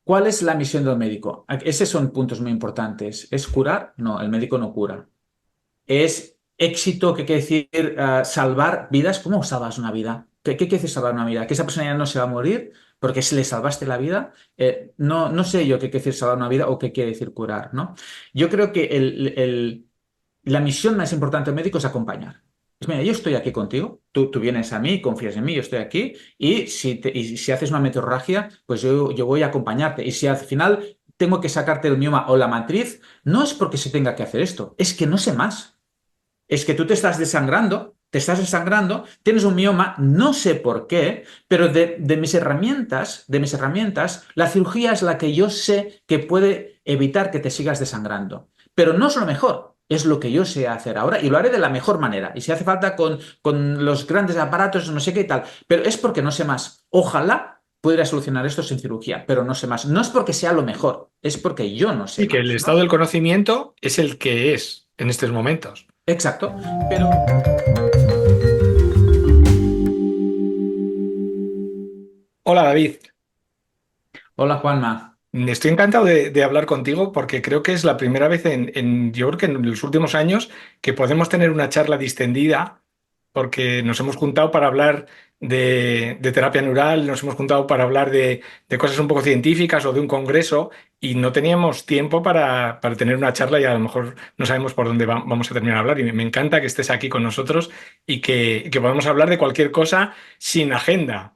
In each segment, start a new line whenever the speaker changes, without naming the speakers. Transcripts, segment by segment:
¿Cuál es la misión del médico? Esos son puntos muy importantes. ¿Es curar? No, el médico no cura. ¿Es éxito? ¿Qué quiere decir salvar vidas? ¿Cómo salvas una vida? ¿Qué quiere decir salvar una vida? ¿Que esa persona ya no se va a morir porque si le salvaste la vida? No sé yo qué quiere decir salvar una vida o qué quiere decir curar, ¿no? Yo creo que la misión más importante del médico es acompañar. Pues mira, yo estoy aquí contigo, tú vienes a mí, confías en mí, yo estoy aquí, y si haces una meteorragia, pues yo voy a acompañarte. Y si al final tengo que sacarte el mioma o la matriz, no es porque se tenga que hacer esto, es que no sé más. Es que tú te estás desangrando, tienes un mioma, no sé por qué, pero de mis herramientas, la cirugía es la que yo sé que puede evitar que te sigas desangrando. Pero no es lo mejor, es lo que yo sé hacer ahora y lo haré de la mejor manera. Y si hace falta con los grandes aparatos, no sé qué y tal, pero es porque no sé más. Ojalá pudiera solucionar esto sin cirugía, pero no sé más. No es porque sea lo mejor, es porque yo no sé
Y que el
más,
estado
¿no?
del conocimiento es el que es en estos momentos.
Exacto. Pero
Hola David,
hola Juanma.
estoy encantado de hablar contigo porque creo que es la primera vez yo creo que en los últimos años que podemos tener una charla distendida porque nos hemos juntado para hablar de terapia neural, nos hemos juntado para hablar de cosas un poco científicas o de un congreso y no teníamos tiempo para tener una charla y a lo mejor no sabemos por dónde vamos a terminar a hablar y me encanta que estés aquí con nosotros y que podamos hablar de cualquier cosa sin agenda.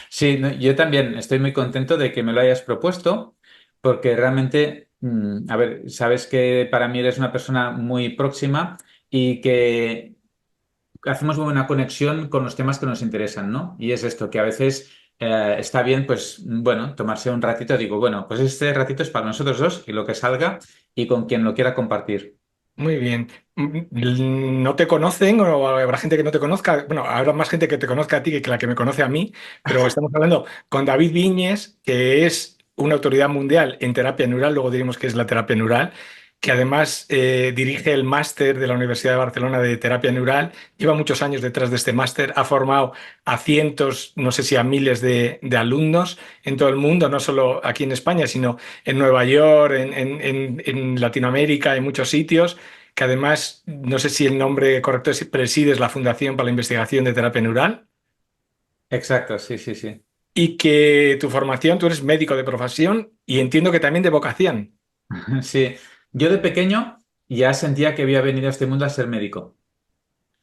Sí, no, yo también estoy muy contento de que me lo hayas propuesto, porque realmente, a ver, sabes que para mí eres una persona muy próxima y que hacemos muy buena conexión con los temas que nos interesan, ¿no? Y es esto, que a veces está bien, pues, bueno, tomarse un ratito, digo, bueno, pues este ratito es para nosotros dos y lo que salga y con quien lo quiera compartir.
Muy bien. No te conocen o habrá gente que no te conozca. Bueno, habrá más gente que te conozca a ti que la que me conoce a mí, pero estamos hablando con David Viñes, que es una autoridad mundial en terapia neural, luego diremos que es la terapia neural, que además dirige el máster de la Universidad de Barcelona de terapia neural, lleva muchos años detrás de este máster, ha formado a cientos, no sé si a miles de alumnos en todo el mundo, no solo aquí en España, sino en Nueva York, en Latinoamérica, en muchos sitios que además, no sé si el nombre correcto es, presides la Fundación para la Investigación de Terapia Neural,
Exacto, sí, sí, sí.
y que tu formación, tú eres médico de profesión y entiendo que también de vocación.
Sí, yo de pequeño ya sentía que había venido a este mundo a ser médico.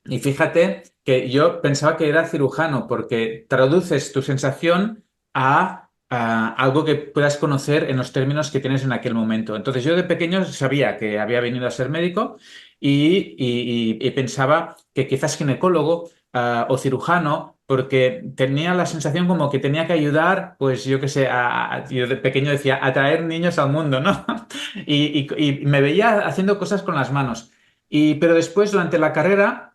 Y fíjate que yo pensaba que era cirujano porque traduces tu sensación a algo que puedas conocer en los términos que tienes en aquel momento. Entonces yo de pequeño sabía que había venido a ser médico y pensaba que quizás ginecólogo o cirujano porque tenía la sensación como que tenía que ayudar, pues yo qué sé, yo de pequeño decía, a traer niños al mundo, ¿no? Y me veía haciendo cosas con las manos. Pero después, durante la carrera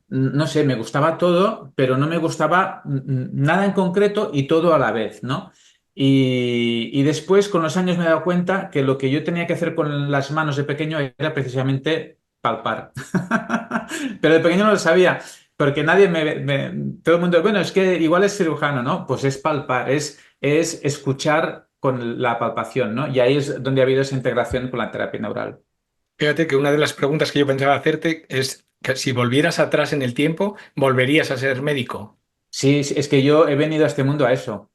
no sé, me gustaba todo, pero no me gustaba nada en concreto y todo a la vez, ¿no? Y después, con los años, me he dado cuenta que lo que yo tenía que hacer con las manos de pequeño era precisamente palpar. Pero de pequeño no lo sabía, porque todo el mundo, bueno, es que igual es cirujano, ¿no? Pues es palpar, es escuchar con la palpación, ¿no? Y ahí es donde ha habido esa integración con la terapia neural.
Fíjate que una de las preguntas que yo pensaba hacerte es que si volvieras atrás en el tiempo, ¿volverías a ser médico?
Sí, sí, es que yo he venido a este mundo a eso.
O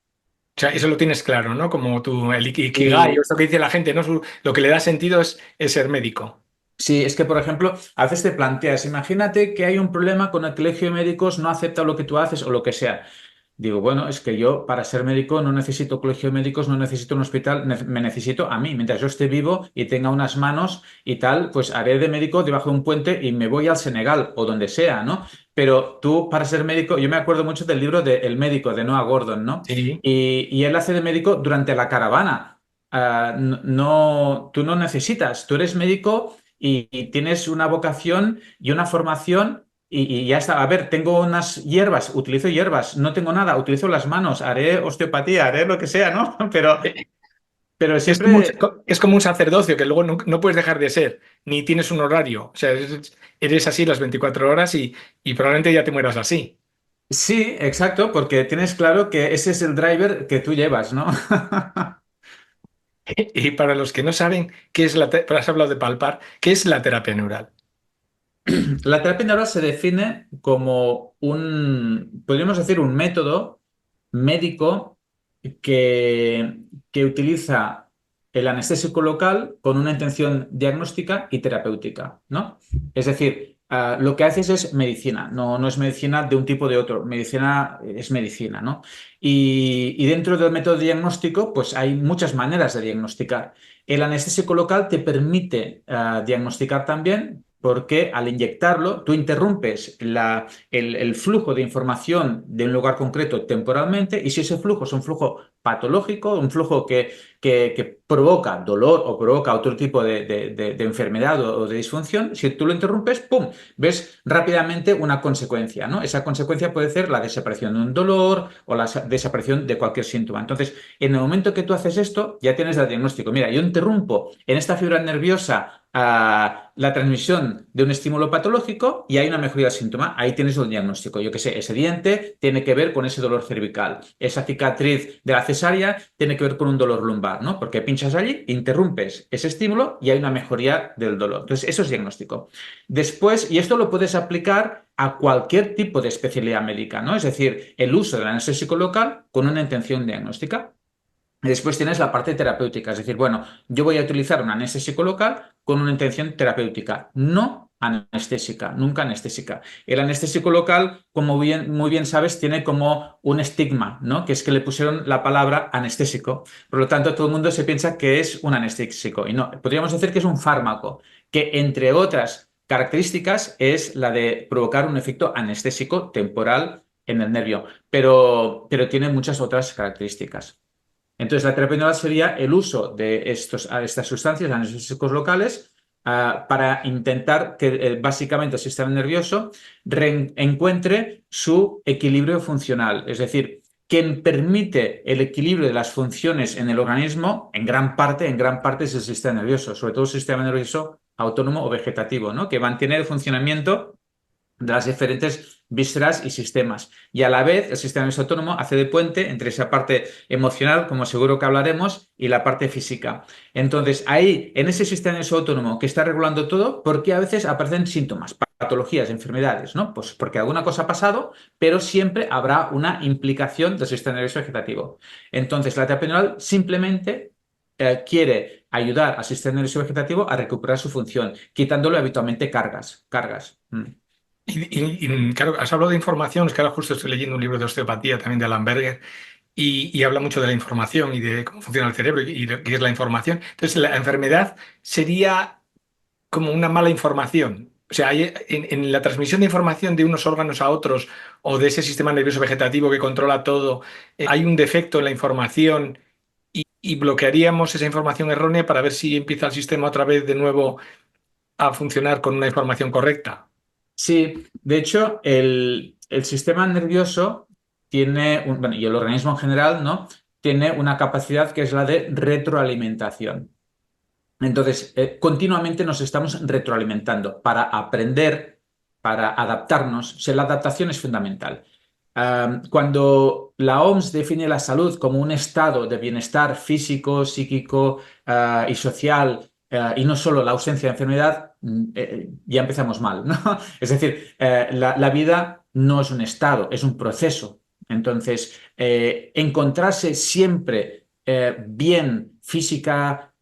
sea, eso lo tienes claro, ¿no? Como tu el Ikigai, o
Y
esto que dice la gente, ¿no? Lo que le da sentido es ser médico.
sí, es que, por ejemplo, a veces te planteas, imagínate que hay un problema con el colegio de médicos, no acepta lo que tú haces o lo que sea. Digo, bueno, es que yo para ser médico no necesito colegio de médicos, no necesito un hospital, me necesito a mí. Mientras yo esté vivo y tenga unas manos y tal, pues haré de médico debajo de un puente y me voy al Senegal o donde sea, ¿no? Pero tú para ser médico, yo me acuerdo mucho del libro de El médico de Noah Gordon, ¿no?
Sí.
Y él hace de médico durante la caravana. No, tú no necesitas, tú eres médico y tienes una vocación y una formación y ya está. A ver, tengo unas hierbas, utilizo hierbas, no tengo nada, utilizo las manos, haré osteopatía, haré lo que sea, ¿no? Pero siempre,
Es como un sacerdocio que luego no puedes dejar de ser, ni tienes un horario. O sea, eres así las 24 horas y probablemente ya te mueras así.
Sí, exacto, porque tienes claro que ese es el driver que tú llevas, ¿no?
Y para los que no saben qué es pero has hablado de palpar, ¿qué es la terapia neural?
La terapia neural se define como podríamos decir, un método médico que, que utiliza el anestésico local con una intención diagnóstica y terapéutica, ¿no? Es decir, lo que haces es medicina, no es medicina de un tipo o de otro, medicina es medicina, ¿no? Y dentro del método diagnóstico, pues hay muchas maneras de diagnosticar. El anestésico local te permite diagnosticar también porque al inyectarlo tú interrumpes el flujo de información de un lugar concreto temporalmente y si ese flujo es un flujo patológico, un flujo que provoca dolor o provoca otro tipo de enfermedad o de disfunción, si tú lo interrumpes, ¡pum!, ves rápidamente una consecuencia, ¿no? Esa consecuencia puede ser la desaparición de un dolor o la desaparición de cualquier síntoma. Entonces, en el momento que tú haces esto, ya tienes el diagnóstico. Mira, yo interrumpo en esta fibra nerviosa la transmisión de un estímulo patológico y hay una mejoría del síntoma. Ahí tienes el diagnóstico. Yo qué sé, ese diente tiene que ver con ese dolor cervical. Esa cicatriz de la cesárea tiene que ver con un dolor lumbar, ¿no? Porque pinchas allí, interrumpes ese estímulo y hay una mejoría del dolor. Entonces, eso es diagnóstico. Después, y esto lo puedes aplicar a cualquier tipo de especialidad médica, ¿no? Es decir, el uso del anestésico local con una intención diagnóstica. Y después tienes la parte terapéutica, es decir, bueno, yo voy a utilizar un anestésico local con una intención terapéutica, no anestésica, nunca anestésica. El anestésico local, como muy bien sabes, tiene como un estigma, ¿no? Que es que le pusieron la palabra anestésico. Por lo tanto, todo el mundo se piensa que es un anestésico. Y no, podríamos decir que es un fármaco, que entre otras características es la de provocar un efecto anestésico temporal en el nervio, pero tiene muchas otras características. Entonces, la terapia neural sería el uso de estas sustancias, anestésicos locales, para intentar que básicamente el sistema nervioso encuentre su equilibrio funcional. Es decir, quien permite el equilibrio de las funciones en el organismo, en gran parte es el sistema nervioso, sobre todo el sistema nervioso autónomo o vegetativo, ¿no? Que mantiene el funcionamiento de las diferentes vísceras y sistemas. Y a la vez, el sistema nervioso autónomo hace de puente entre esa parte emocional, como seguro que hablaremos, y la parte física. Entonces, ahí, en ese sistema nervioso autónomo que está regulando todo, ¿por qué a veces aparecen síntomas, patologías, enfermedades? ¿No? Pues porque alguna cosa ha pasado, pero siempre habrá una implicación del sistema nervioso vegetativo. Entonces, la terapia neural simplemente quiere ayudar al sistema nervioso vegetativo a recuperar su función, quitándole habitualmente cargas.
Claro, has hablado de información, es que ahora justo estoy leyendo un libro de osteopatía también de Alan Berger y habla mucho de la información y de cómo funciona el cerebro y lo que es la información. Entonces, la enfermedad sería como una mala información. O sea, en la transmisión de información de unos órganos a otros o de ese sistema nervioso vegetativo que controla todo, hay un defecto en la información y bloquearíamos esa información errónea para ver si empieza el sistema otra vez de nuevo a funcionar con una información correcta.
Sí, de hecho, el sistema nervioso tiene, bueno, y el organismo en general, ¿no? Tiene una capacidad que es la de retroalimentación. Entonces, continuamente nos estamos retroalimentando para aprender, para adaptarnos. O sea, la adaptación es fundamental. Cuando la OMS define la salud como un estado de bienestar físico, psíquico, y social, y no solo la ausencia de enfermedad, ya empezamos mal, ¿no? Es decir, la vida no es un estado, es un proceso. Entonces, encontrarse siempre bien física,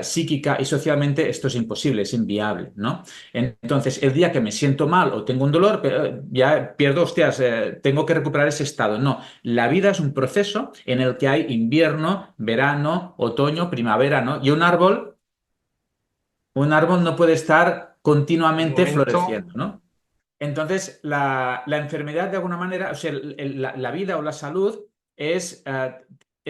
psíquica y socialmente, esto es imposible, es inviable, ¿no? Entonces, el día que me siento mal o tengo un dolor, ya pierdo, hostias, tengo que recuperar ese estado. No, la vida es un proceso en el que hay invierno, verano, otoño, primavera, ¿no? Y un árbol no puede estar
De
continuamente
momento,
floreciendo, ¿no? Entonces, la enfermedad, de alguna manera, o sea, la vida o la salud es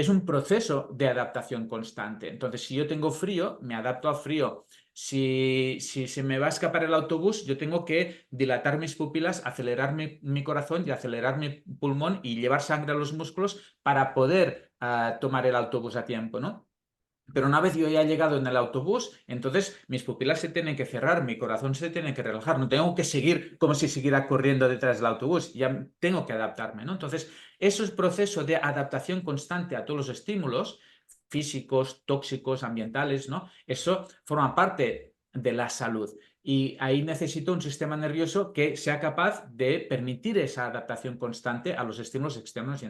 un proceso de adaptación constante. Entonces, si yo tengo frío, me adapto al frío. Si se me va a escapar el autobús, yo tengo que dilatar mis pupilas, acelerar mi corazón y acelerar mi pulmón y llevar sangre a los músculos para poder tomar el autobús a tiempo, ¿no? Pero una vez yo ya he llegado en el autobús, entonces mis pupilas se tienen que cerrar, mi corazón se tiene que relajar, no tengo que seguir como si siguiera corriendo detrás del autobús, ya tengo que adaptarme, ¿no? Entonces, eso es proceso de adaptación constante a todos los estímulos físicos, tóxicos, ambientales, ¿no? Eso forma parte de la salud. Y ahí necesito un sistema nervioso que sea capaz de permitir esa adaptación constante a los estímulos externos y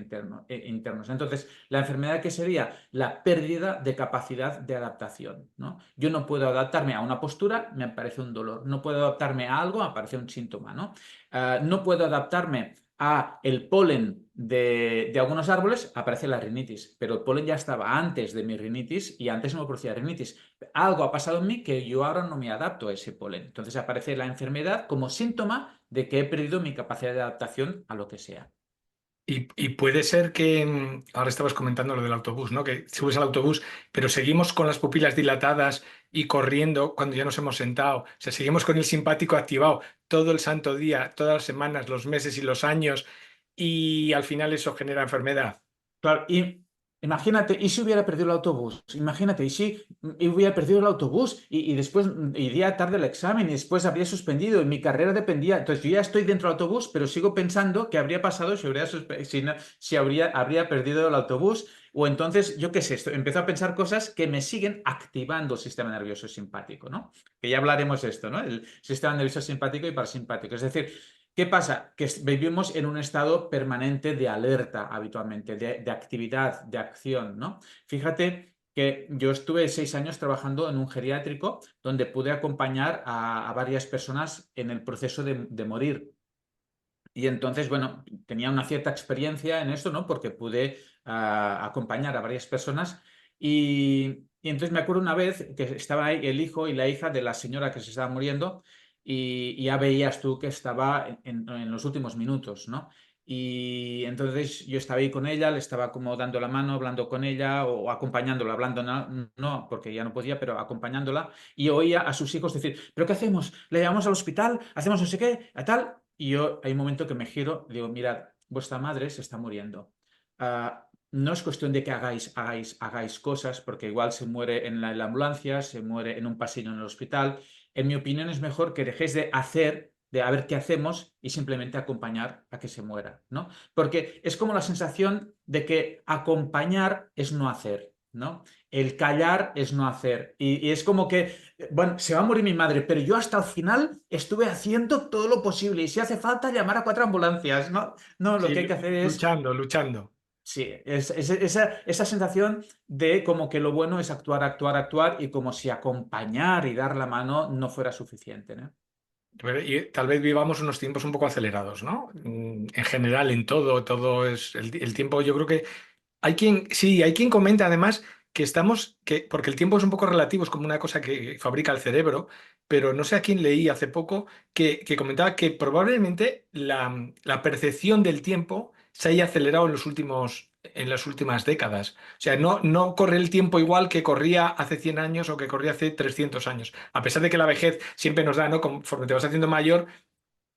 internos. Entonces, la enfermedad que sería la pérdida de capacidad de adaptación, ¿no? Yo no puedo adaptarme a una postura, me aparece un dolor. No puedo adaptarme a algo, me aparece un síntoma, ¿no? No puedo adaptarme a el polen de algunos árboles, aparece la rinitis, pero el polen ya estaba antes de mi rinitis y antes no me producía rinitis. Algo ha pasado en mí que yo ahora no me adapto a ese polen. Entonces aparece la enfermedad como síntoma de que he perdido mi capacidad de adaptación a lo que sea.
Y puede ser que, ahora estabas comentando lo del autobús, ¿no? Que subes al autobús, pero seguimos con las pupilas dilatadas y corriendo cuando ya nos hemos sentado. O sea, seguimos con el simpático activado todo el santo día, todas las semanas, los meses y los años, y al final eso genera enfermedad.
Claro, y imagínate, ¿y si hubiera perdido el autobús? Imagínate, ¿y si hubiera perdido el autobús y después iría tarde al examen y después habría suspendido y mi carrera dependía? Entonces yo ya estoy dentro del autobús, pero sigo pensando qué habría pasado si habría perdido el autobús o entonces, yo qué sé, empiezo a pensar cosas que me siguen activando el sistema nervioso simpático, ¿no? Que ya hablaremos de esto, ¿no? El sistema nervioso simpático y parasimpático. Es decir, ¿qué pasa? Que vivimos en un estado permanente de alerta habitualmente, de actividad, de acción, ¿no? Fíjate que yo estuve 6 años trabajando en un geriátrico donde pude acompañar a varias personas en el proceso de morir. Y entonces, bueno, tenía una cierta experiencia en esto, ¿no? Porque pude acompañar a varias personas. Y entonces me acuerdo una vez que estaba ahí el hijo y la hija de la señora que se estaba muriendo y ya veías tú que estaba en los últimos minutos, ¿no? Y entonces yo estaba ahí con ella, le estaba como dando la mano, hablando con ella o acompañándola, hablando, no, no, porque ya no podía, pero acompañándola. Y oía a sus hijos decir, ¿pero qué hacemos? ¿Le llevamos al hospital? ¿Hacemos no sé qué? ¿A tal? Y yo hay un momento que me giro y digo, mirad, vuestra madre se está muriendo. No es cuestión de que hagáis cosas, porque igual se muere en la ambulancia, se muere en un pasillo en el hospital. En mi opinión es mejor que dejéis de hacer, de a ver qué hacemos y simplemente acompañar a que se muera, ¿no? Porque es como la sensación de que acompañar es no hacer, ¿no? El callar es no hacer. Y es como que bueno, se va a morir mi madre, pero yo hasta el final estuve haciendo todo lo posible y si hace falta llamar a 4 ambulancias, ¿no? No, lo
Sí,
que hay que hacer es,
luchando, luchando.
sí, esa sensación de como que lo bueno es actuar, actuar, actuar y como si acompañar y dar la mano no fuera suficiente, ¿no?
Pero y tal vez vivamos unos tiempos un poco acelerados, ¿no? En general, en todo, todo es el tiempo. Yo creo que hay quien, sí, hay quien comenta además que estamos, que, porque el tiempo es un poco relativo, es como una cosa que fabrica el cerebro, pero no sé a quién leí hace poco que comentaba que probablemente la percepción del tiempo se haya acelerado en las últimas décadas. O sea, no corre el tiempo igual que corría hace 100 años o que corría hace 300 años. A pesar de que la vejez siempre nos da, ¿no? Conforme te vas haciendo mayor,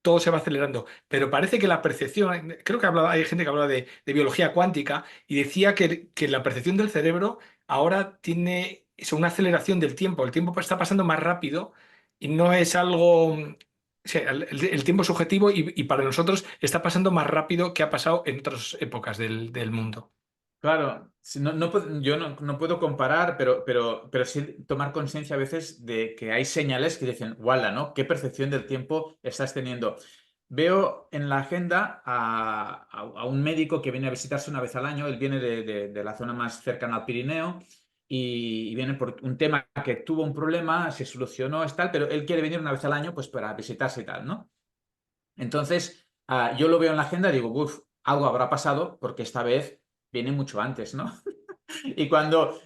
todo se va acelerando, pero parece que la percepción, creo que hay gente que habla de biología cuántica y decía que la percepción del cerebro ahora tiene una aceleración del tiempo, el tiempo está pasando más rápido y no es algo, o sea, el tiempo es subjetivo y para nosotros está pasando más rápido que ha pasado en otras épocas del mundo.
Claro, yo no puedo comparar, pero sí tomar conciencia a veces de que hay señales que dicen, ¡wala!, ¿no? ¿Qué percepción del tiempo estás teniendo? Veo en la agenda a un médico que viene a visitarse una vez al año. Él viene de la zona más cercana al Pirineo y viene por un tema que tuvo un problema, se solucionó, es tal, pero él quiere venir una vez al año pues para visitarse y tal, ¿no? Entonces, yo lo veo en la agenda y digo, uff, algo habrá pasado porque esta vez viene mucho antes, ¿no? Y cuando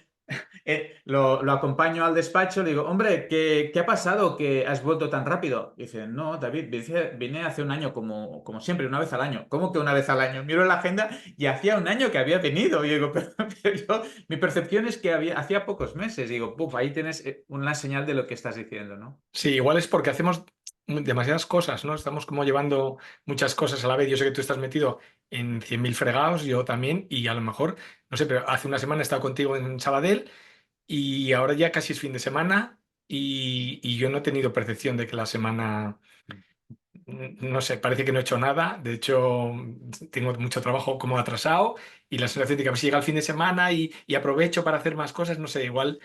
lo acompaño al despacho, le digo, hombre, ¿qué ha pasado que has vuelto tan rápido? Dice, no, David, vine hace un año como siempre, una vez al año. ¿Cómo que una vez al año? Miro en la agenda y hacía un año que había venido. Y digo, pero mi percepción es que hacía pocos meses. Digo, puf, ahí tienes una señal de lo que estás diciendo, ¿no?
Sí, igual es porque hacemos demasiadas cosas, ¿no? Estamos como llevando muchas cosas a la vez. Yo sé que tú estás metido en 100.000 fregados, yo también, y a lo mejor, no sé, pero hace una semana he estado contigo en Sabadell y ahora ya casi es fin de semana y yo no he tenido percepción de que la semana, no sé, parece que no he hecho nada. De hecho, tengo mucho trabajo como atrasado y la sensación de que a ver si llega el fin de semana y aprovecho para hacer más cosas, no sé, igual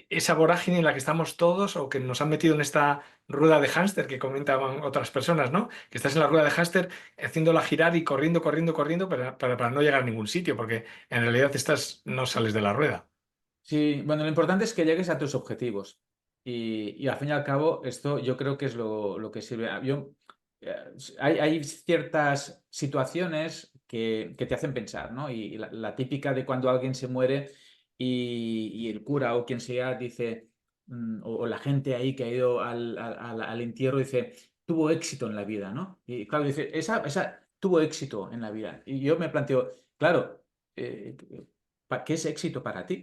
esa vorágine en la que estamos todos o que nos han metido en esta rueda de hámster que comentaban otras personas, ¿no? Que estás en la rueda de hámster haciéndola girar y corriendo, corriendo, corriendo para no llegar a ningún sitio, porque en realidad estás, no sales de la rueda.
Sí, bueno, lo importante es que llegues a tus objetivos. Y al fin y al cabo, esto yo creo que es lo que sirve. Eh, hay ciertas situaciones que te hacen pensar, ¿no? Y la típica de cuando alguien se muere y el cura o quien sea dice, o la gente ahí que ha ido al entierro dice, tuvo éxito en la vida, ¿no? Y claro, dice, esa tuvo éxito en la vida. Y yo me planteo, claro. eh, ¿Qué es éxito para ti?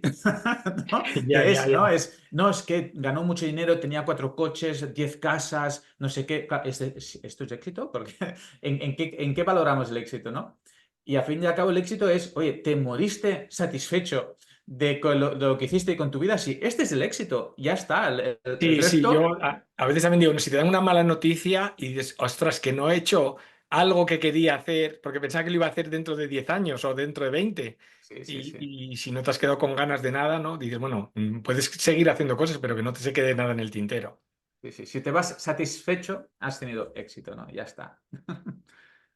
¿No?
Ya,
¿Qué
ya,
es? ¿No?
ya.
No, es que ganó mucho dinero, tenía 4 coches, 10 casas, no sé qué. Claro, ¿esto es éxito? Porque ¿en qué valoramos el éxito, no? Y a fin y al cabo el éxito es, oye, ¿te moriste satisfecho de lo que hiciste con tu vida? Sí, este es el éxito, ya está. El
Sí, sí,
resto,
yo a veces también digo, si te dan una mala noticia y dices, ostras, que no he hecho algo que quería hacer, porque pensaba que lo iba a hacer dentro de 10 años o dentro de 20,
sí, sí, sí.
y si no te has quedado con ganas de nada, ¿no? Dices, bueno, puedes seguir haciendo cosas, pero que no te se quede nada en el tintero.
Sí, sí. Si te vas satisfecho, has tenido éxito, ¿no? Ya está.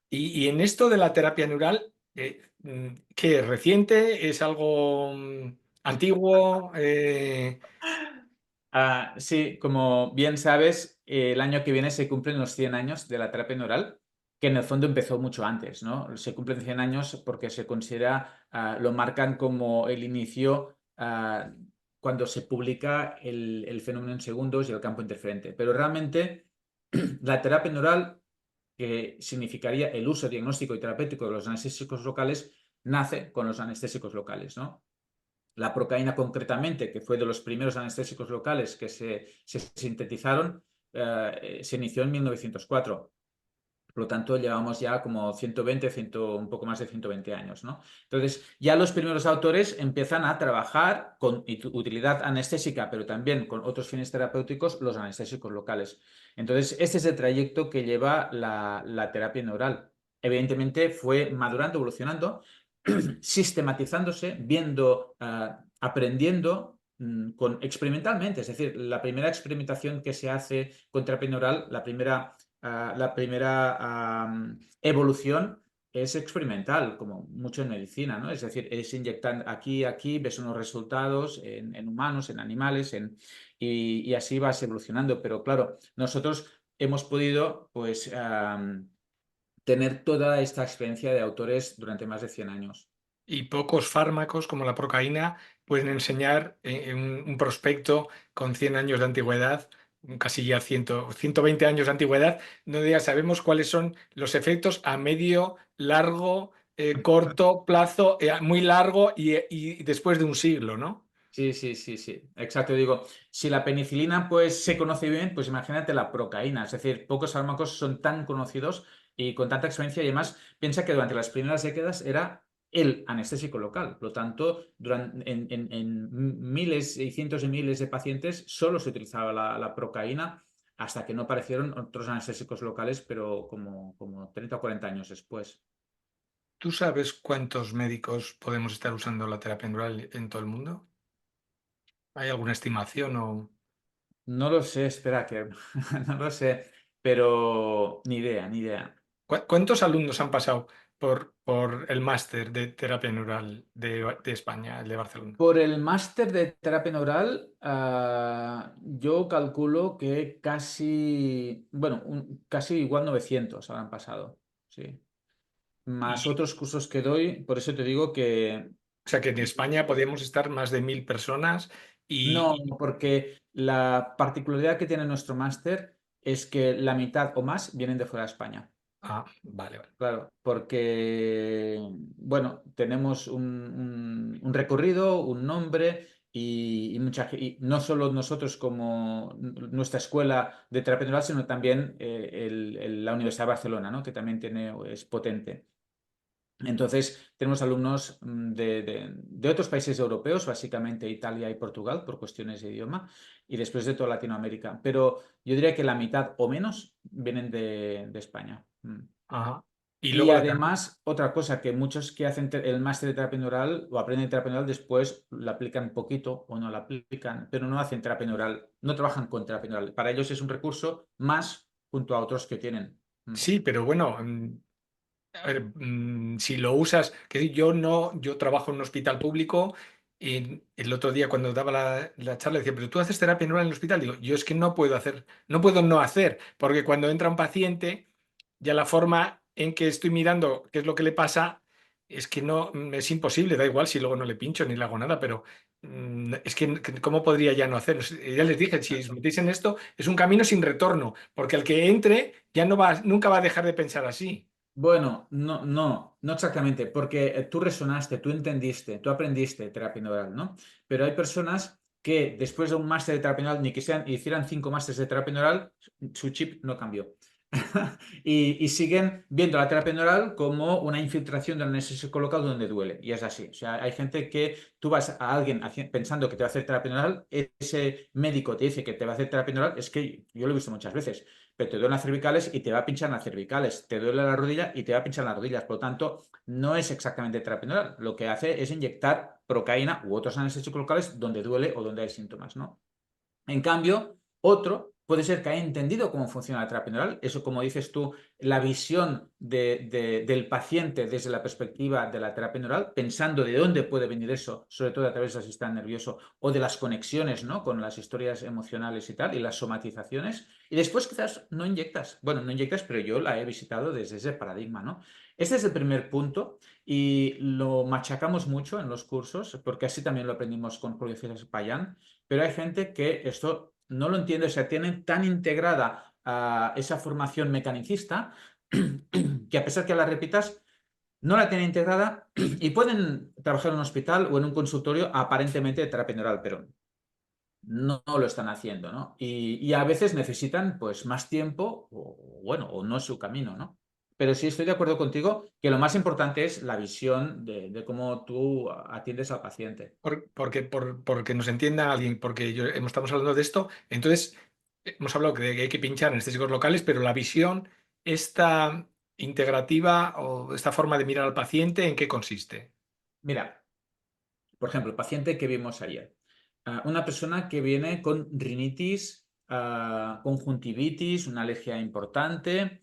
Y en esto de la terapia neural, ¿qué es reciente? ¿Es algo antiguo?
Sí, como bien sabes, el año que viene se cumplen los 100 años de la terapia neural, que en el fondo empezó mucho antes, ¿no? Se cumplen 100 años porque se considera, lo marcan como el inicio, cuando se publica el fenómeno en segundos y el campo interferente. Pero realmente la terapia neural, que significaría el uso diagnóstico y terapéutico de los anestésicos locales, nace con los anestésicos locales, ¿no? La procaína concretamente, que fue de los primeros anestésicos locales que se sintetizaron, se inició en 1904. Por lo tanto, llevamos ya como 120, un poco más de 120 años, ¿no? Entonces, ya los primeros autores empiezan a trabajar con utilidad anestésica, pero también con otros fines terapéuticos, los anestésicos locales. Entonces, este es el trayecto que lleva la terapia neural. Evidentemente, fue madurando, evolucionando, sistematizándose, viendo, aprendiendo experimentalmente. Es decir, la primera experimentación que se hace con terapia neural, la primera evolución es experimental, como mucho en medicina, ¿no? Es decir, es inyectar aquí, ves unos resultados en humanos, en animales, y así vas evolucionando. Pero claro, nosotros hemos podido, pues, tener toda esta experiencia de autores durante más de 100 años.
Y pocos fármacos como la procaína pueden enseñar en un prospecto con 100 años de antigüedad, casi ya 120 años de antigüedad, donde ya sabemos cuáles son los efectos a medio, largo, corto plazo, muy largo y después de un siglo, ¿no?
Sí, sí, sí, sí, exacto. Digo, si la penicilina pues se conoce bien, pues imagínate la procaína. Es decir, pocos fármacos son tan conocidos y con tanta experiencia. Y además, piensa que durante las primeras décadas era el anestésico local. Por lo tanto, en miles y cientos de miles de pacientes solo se utilizaba la procaína hasta que no aparecieron otros anestésicos locales, pero como 30 o 40 años después.
¿Tú sabes cuántos médicos podemos estar usando la terapia neural en todo el mundo? ¿Hay alguna estimación o...?
No lo sé, espera, que no lo sé, pero ni idea, ni idea.
¿Cuántos alumnos han pasado por el máster de terapia neural de España, el de Barcelona?
Por el máster de terapia neural, yo calculo que casi, bueno, casi igual 900 habrán pasado, sí. Más
Y,
otros cursos que doy, por eso te digo que
o sea que en España podríamos estar más de 1.000 personas
no,
y...
porque la particularidad que tiene nuestro máster es que la mitad o más vienen de fuera de España.
Ah, vale, vale.
Claro, porque, bueno, tenemos un recorrido, un nombre y no solo nosotros como nuestra escuela de terapia neural, sino también la Universidad de Barcelona, ¿no? Que también es potente. Entonces, tenemos alumnos de otros países europeos, básicamente Italia y Portugal, por cuestiones de idioma, y después de toda Latinoamérica. Pero yo diría que la mitad o menos vienen de España.
Ajá. Y
Y
luego
además, otra cosa, que muchos que hacen el máster de terapia neural o aprenden terapia neural después la aplican poquito o no la aplican, pero no hacen terapia neural, no trabajan con terapia neural. Para ellos es un recurso más junto a otros que tienen.
sí, pero bueno, a ver, si lo usas, que yo no, yo trabajo en un hospital público y el otro día cuando daba la charla decía, pero tú haces terapia neural en el hospital. Digo, yo es que no puedo hacer, no puedo no hacer, porque cuando entra un paciente, ya la forma en que estoy mirando qué es lo que le pasa, es que no, es imposible, da igual si luego no le pincho ni le hago nada, pero es que ¿cómo podría ya no hacer? Ya les dije, si os metéis en esto, es un camino sin retorno, porque el que entre ya no va, nunca va a dejar de pensar así.
Bueno, no exactamente, porque tú resonaste, tú entendiste, tú aprendiste terapia neural, ¿no? Pero hay personas que después de un máster de terapia neural, ni que hicieran 5 másteres de terapia neural, su chip no cambió. Y siguen viendo la terapia neural como una infiltración del anestesia local donde duele. Y es así. O sea, hay gente que tú vas a alguien pensando que te va a hacer terapia neural, ese médico te dice que te va a hacer terapia neural, es que yo lo he visto muchas veces, pero te duelen las cervicales y te va a pinchar en las cervicales, te duele la rodilla y te va a pinchar en las rodillas. Por lo tanto, no es exactamente terapia neural. Lo que hace es inyectar procaína u otros anestésicos locales donde duele o donde hay síntomas, ¿no? En cambio, otro puede ser que haya entendido cómo funciona la terapia neural. Eso, como dices tú, la visión del paciente desde la perspectiva de la terapia neural, pensando de dónde puede venir eso, sobre todo a través del sistema nervioso o de las conexiones, ¿no? Con las historias emocionales y tal, y las somatizaciones. Y después quizás no inyectas. Bueno, no inyectas, pero yo la he visitado desde ese paradigma, ¿no? Este es el primer punto y lo machacamos mucho en los cursos, porque así también lo aprendimos con Julio César Payán, pero hay gente que esto no lo entiende, o sea, tienen tan integrada esa formación mecanicista que a pesar que la repitas, no la tienen integrada y pueden trabajar en un hospital o en un consultorio aparentemente de terapia neural, pero no lo están haciendo, ¿no? Y a veces necesitan pues más tiempo o bueno, o no es su camino, ¿no? Pero sí estoy de acuerdo contigo que lo más importante es la visión de cómo tú atiendes al paciente.
Porque nos entienda alguien, porque estamos hablando de esto, entonces hemos hablado de que hay que pinchar anestésicos locales, pero la visión, esta integrativa o esta forma de mirar al paciente, ¿en qué consiste?
Mira, por ejemplo, el paciente que vimos ayer. Una persona que viene con rinitis, conjuntivitis, una alergia importante.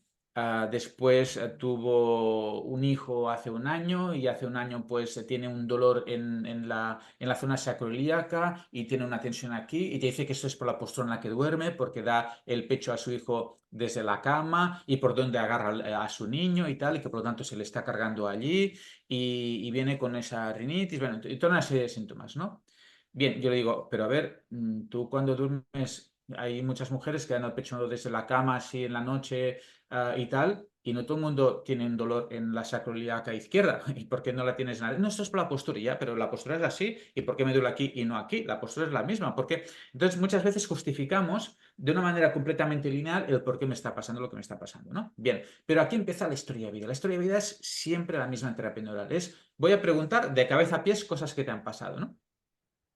Después tuvo un hijo hace un año y hace un año pues tiene un dolor en la zona sacroiliaca y tiene una tensión aquí y te dice que eso es por la postura en la que duerme, porque da el pecho a su hijo desde la cama y por donde agarra a su niño y tal, y que por lo tanto se le está cargando allí y viene con esa rinitis, bueno, y toda una serie de síntomas, ¿no? Bien, yo le digo, pero a ver, tú cuando duermes, hay muchas mujeres que dan el pecho desde la cama así en la noche y tal, y no todo el mundo tiene un dolor en la sacroiliaca izquierda. ¿Y por qué no la tienes nada? No, esto es por la postura, ya, pero la postura es así. ¿Y por qué me duele aquí y no aquí? La postura es la misma. Porque entonces muchas veces justificamos de una manera completamente lineal el por qué me está pasando lo que me está pasando, ¿no? Bien, pero aquí empieza la historia de vida. La historia de vida es siempre la misma en terapia neural. Voy a preguntar de cabeza a pies cosas que te han pasado, ¿no?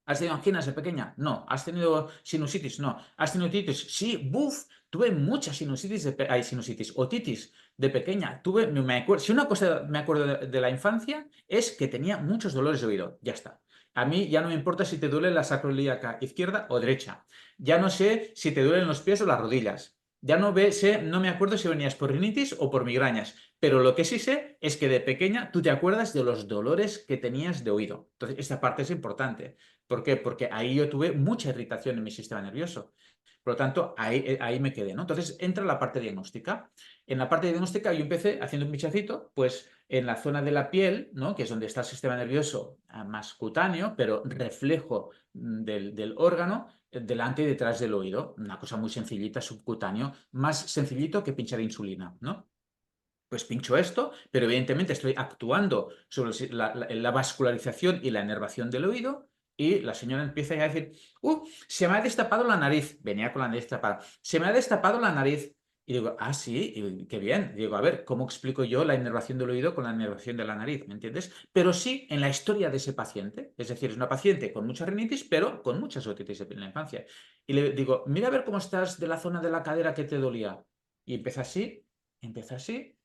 ¿Has tenido anginas de pequeña? No. ¿Has tenido sinusitis? No. ¿Has tenido otitis? Sí, buf. Tuve mucha sinusitis, hay sinusitis, otitis de pequeña. Me acuerdo, si una cosa me acuerdo de la infancia es que tenía muchos dolores de oído. Ya está. A mí ya no me importa si te duele la sacroiliaca izquierda o derecha. Ya no sé si te duelen los pies o las rodillas. Ya no me acuerdo si venías por rinitis o por migrañas. Pero lo que sí sé es que de pequeña tú te acuerdas de los dolores que tenías de oído. Entonces, esta parte es importante. ¿Por qué? Porque ahí yo tuve mucha irritación en mi sistema nervioso. Por lo tanto, ahí me quedé, ¿no? Entonces entra la parte diagnóstica. En la parte diagnóstica yo empecé haciendo un pinchacito, pues en la zona de la piel, ¿no? Que es donde está el sistema nervioso más cutáneo, pero reflejo del órgano, delante y detrás del oído. Una cosa muy sencillita, subcutáneo, más sencillito que pinchar insulina, ¿no? Pues pincho esto, pero evidentemente estoy actuando sobre la vascularización y la inervación del oído. Y la señora empieza ya a decir, se me ha destapado la nariz. Venía con la nariz tapada. Se me ha destapado la nariz. Y digo, ah, sí, qué bien. Digo, a ver, ¿cómo explico yo la inervación del oído con la inervación de la nariz? ¿Me entiendes? Pero sí en la historia de ese paciente. Es decir, es una paciente con mucha rinitis, pero con muchas otitis en la infancia. Y le digo, mira a ver cómo estás de la zona de la cadera que te dolía. Y empieza así.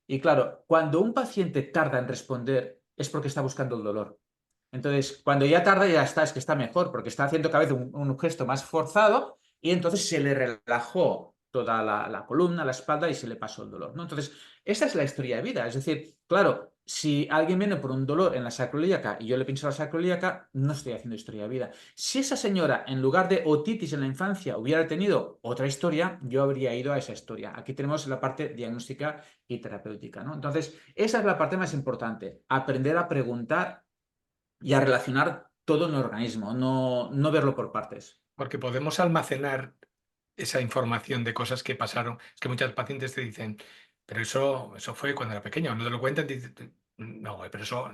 Y claro, cuando un paciente tarda en responder es porque está buscando el dolor. Entonces, cuando ya tarda, ya está, es que está mejor, porque está haciendo cada vez un gesto más forzado y entonces se le relajó toda la columna, la espalda y se le pasó el dolor, ¿no? Entonces, esa es la historia de vida. Es decir, claro, si alguien viene por un dolor en la sacroiliaca y yo le pincho la sacroiliaca, no estoy haciendo historia de vida. Si esa señora, en lugar de otitis en la infancia, hubiera tenido otra historia, yo habría ido a esa historia. Aquí tenemos la parte diagnóstica y terapéutica, ¿no? Entonces, esa es la parte más importante, aprender a preguntar y a relacionar todo en el organismo, no verlo por partes.
Porque podemos almacenar esa información de cosas que pasaron. Es que muchos pacientes te dicen, pero eso fue cuando era pequeño, no te lo cuentan. No, pero eso